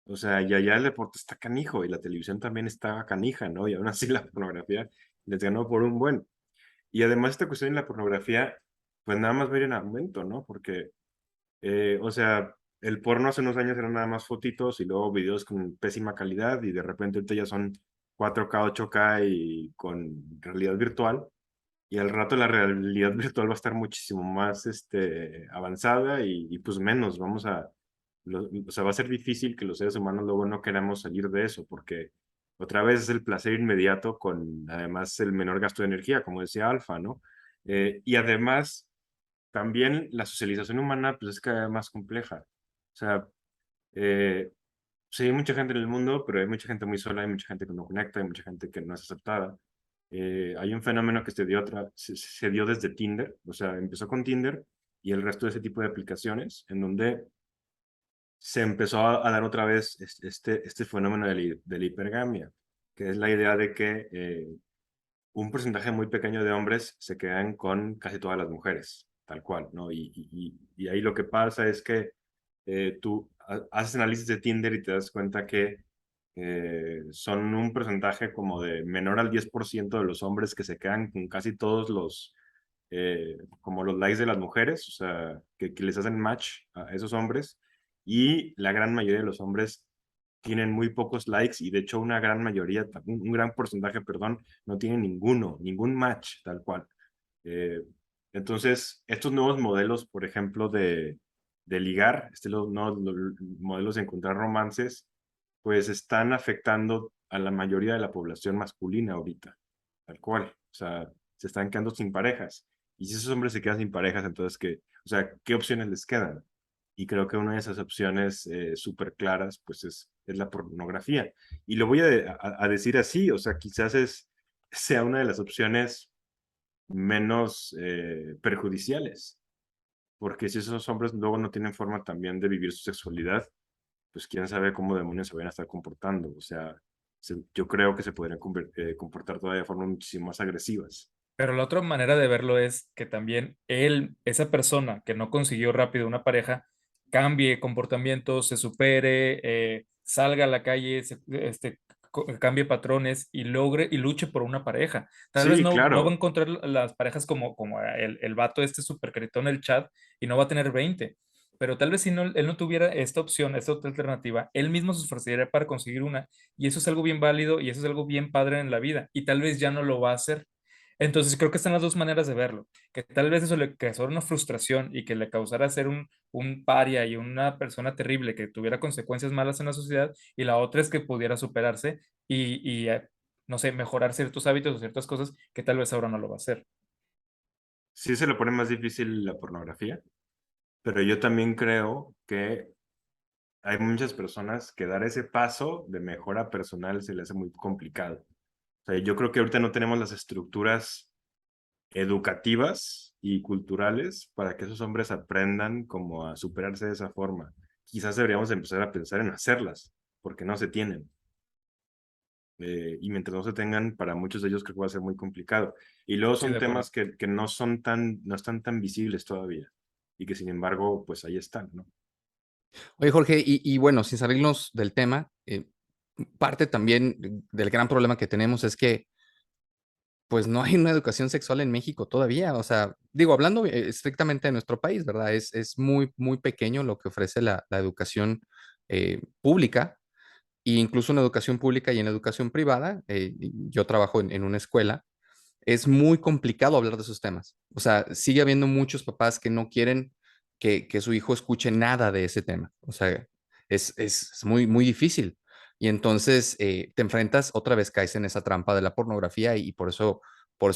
[SPEAKER 3] O sea, y allá el deporte está canijo y la televisión también está canija, ¿no? Y aún así la pornografía les ganó por un buen. Y además esta cuestión de la pornografía, pues nada más va a ir en aumento, ¿no? Porque, o sea, el porno hace unos años eran nada más fotitos y luego videos con pésima calidad y de repente ahorita ya son 4K, 8K y con realidad virtual. Y al rato la realidad virtual va a estar muchísimo más avanzada y pues menos, o sea, va a ser difícil que los seres humanos luego no queramos salir de eso, porque otra vez es el placer inmediato con además el menor gasto de energía, como decía Alfa, ¿no? Y además, también la socialización humana pues es cada vez más compleja. O sea, eh, sí, hay mucha gente en el mundo, pero hay mucha gente muy sola, hay mucha gente que no conecta, hay mucha gente que no es aceptada. Hay un fenómeno que se dio desde Tinder, o sea, empezó con Tinder y el resto de ese tipo de aplicaciones, en donde se empezó a dar otra vez este fenómeno de la hipergamia, que es la idea de que un porcentaje muy pequeño de hombres se quedan con casi todas las mujeres, tal cual, ¿no? Y ahí lo que pasa es que tú haces análisis de Tinder y te das cuenta que son un porcentaje como de menor al 10% de los hombres que se quedan con casi todos como los likes de las mujeres, o sea, que les hacen match a esos hombres, y la gran mayoría de los hombres tienen muy pocos likes y de hecho una gran mayoría, un gran porcentaje, perdón, no tienen ningún match tal cual. Eh, entonces, estos nuevos modelos, por ejemplo, de ligar, los nuevos modelos de encontrar romances, pues están afectando a la mayoría de la población masculina ahorita, tal cual. O sea, se están quedando sin parejas. Y si esos hombres se quedan sin parejas, entonces, o sea, ¿qué opciones les quedan? Y creo que una de esas opciones súper claras, pues es la pornografía. Y lo voy a decir así, o sea, quizás sea una de las opciones menos perjudiciales, porque si esos hombres luego no tienen forma también de vivir su sexualidad, pues quién sabe cómo demonios se van a estar comportando. O sea, yo creo que se podrían comportar todavía de formas muchísimo más agresivas.
[SPEAKER 2] Pero la otra manera de verlo es que también él, esa persona que no consiguió rápido una pareja, cambie comportamientos, se supere, salga a la calle, cambie patrones y logre y luche por una pareja. Tal vez
[SPEAKER 3] Sí,
[SPEAKER 2] no va a
[SPEAKER 3] claro.
[SPEAKER 2] encontrar las parejas como el vato este súper en el chat y no va a tener 20. Pero tal vez si no, él no tuviera esta opción, esta otra alternativa, él mismo se esforzaría para conseguir una. Y eso es algo bien válido y eso es algo bien padre en la vida. Y tal vez ya no lo va a hacer. Entonces creo que están las dos maneras de verlo, que tal vez eso le causara una frustración y que le causara ser un paria y una persona terrible que tuviera consecuencias malas en la sociedad, y la otra es que pudiera superarse y no sé, mejorar ciertos hábitos o ciertas cosas que tal vez ahora no lo va a hacer.
[SPEAKER 3] Sí se le pone más difícil la pornografía, pero yo también creo que hay muchas personas que dar ese paso de mejora personal se les hace muy complicado. O sea, yo creo que ahorita no tenemos las estructuras educativas y culturales para que esos hombres aprendan como a superarse de esa forma. Quizás deberíamos empezar a pensar en hacerlas, porque no se tienen. Y mientras no se tengan, para muchos de ellos creo que va a ser muy complicado. Y luego
[SPEAKER 2] Sí,
[SPEAKER 3] son
[SPEAKER 2] de acuerdo.
[SPEAKER 3] temas que no están tan visibles todavía y que sin embargo, pues ahí están, ¿no?
[SPEAKER 1] Oye, Jorge, y bueno, sin salirnos del tema, parte también del gran problema que tenemos es que pues no hay una educación sexual en México todavía. O sea, digo, hablando estrictamente de nuestro país, ¿verdad? Es muy, muy pequeño lo que ofrece la educación pública, e incluso en la educación pública y en la educación privada. Yo trabajo en una escuela. Es muy complicado hablar de esos temas. O sea, sigue habiendo muchos papás que no quieren que su hijo escuche nada de ese tema. O sea, es muy, muy difícil. Y entonces te enfrentas, otra vez caes en esa trampa de la pornografía y por eso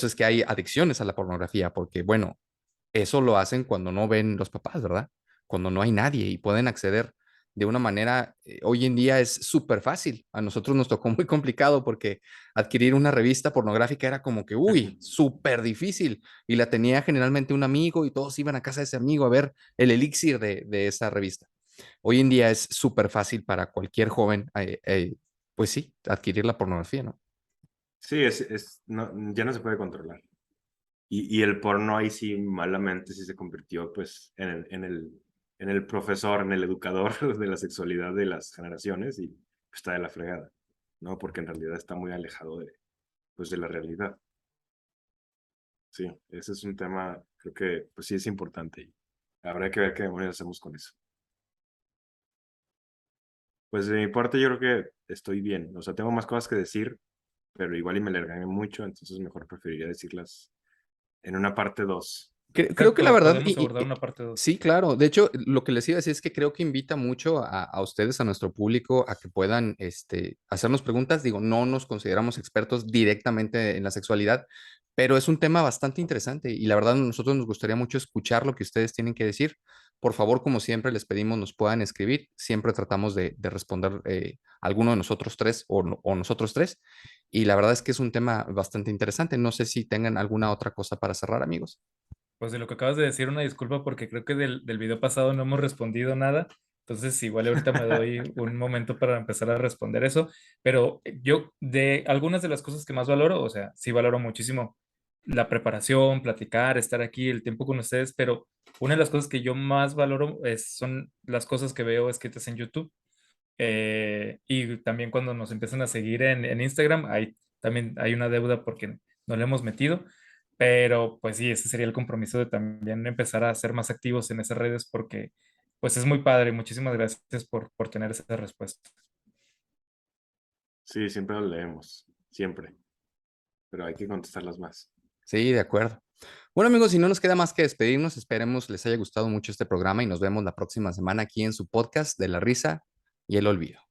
[SPEAKER 1] es que hay adicciones a la pornografía, porque bueno, eso lo hacen cuando no ven los papás, ¿verdad? Cuando no hay nadie y pueden acceder de una manera, hoy en día es súper fácil. A nosotros nos tocó muy complicado porque adquirir una revista pornográfica era como que, uy, súper difícil. Y la tenía generalmente un amigo y todos iban a casa de ese amigo a ver el elixir de esa revista. Hoy en día es súper fácil para cualquier joven, pues sí, adquirir la pornografía, ¿no?
[SPEAKER 3] Sí, ya no se puede controlar. Y el porno ahí sí, malamente, sí se convirtió pues en el profesor, en el educador de la sexualidad de las generaciones y pues, está de la fregada, ¿no? Porque en realidad está muy alejado pues, de la realidad. Sí, ese es un tema, creo que pues sí es importante y habrá que ver qué demonios hacemos con eso. Pues de mi parte yo creo que estoy bien, o sea, tengo más cosas que decir, pero igual y me alargaré mucho, entonces mejor preferiría decirlas en una parte 2.
[SPEAKER 1] Creo que la
[SPEAKER 2] Exacto,
[SPEAKER 1] verdad,
[SPEAKER 2] podemos abordar una parte 2.
[SPEAKER 1] sí, claro. De hecho, lo que les iba a decir es que creo que invita mucho a ustedes, a nuestro público, a que puedan hacernos preguntas. Digo, no nos consideramos expertos directamente en la sexualidad, pero es un tema bastante interesante y la verdad a nosotros nos gustaría mucho escuchar lo que ustedes tienen que decir. Por favor, como siempre, les pedimos nos puedan escribir. Siempre tratamos de responder alguno de nosotros tres o nosotros tres. Y la verdad es que es un tema bastante interesante. No sé si tengan alguna otra cosa para cerrar, amigos.
[SPEAKER 2] Pues de lo que acabas de decir, una disculpa porque creo que del video pasado no hemos respondido nada. Entonces, igual ahorita me doy un momento para empezar a responder eso. Pero yo, de algunas de las cosas que más valoro, o sea, sí valoro muchísimo la preparación, platicar, estar aquí, el tiempo con ustedes, pero una de las cosas que yo más valoro son las cosas que veo escritas en YouTube. Y también cuando nos empiezan a seguir en Instagram, ahí también hay una deuda porque no le hemos metido, pero pues sí, ese sería el compromiso de también empezar a ser más activos en esas redes porque pues es muy padre. Muchísimas gracias por tener esa respuesta.
[SPEAKER 3] Sí, siempre lo leemos, siempre, pero hay que contestarlas más.
[SPEAKER 1] Sí, de acuerdo. Bueno, amigos, si no nos queda más que despedirnos, esperemos les haya gustado mucho este programa y nos vemos la próxima semana aquí en su podcast de la risa y el olvido.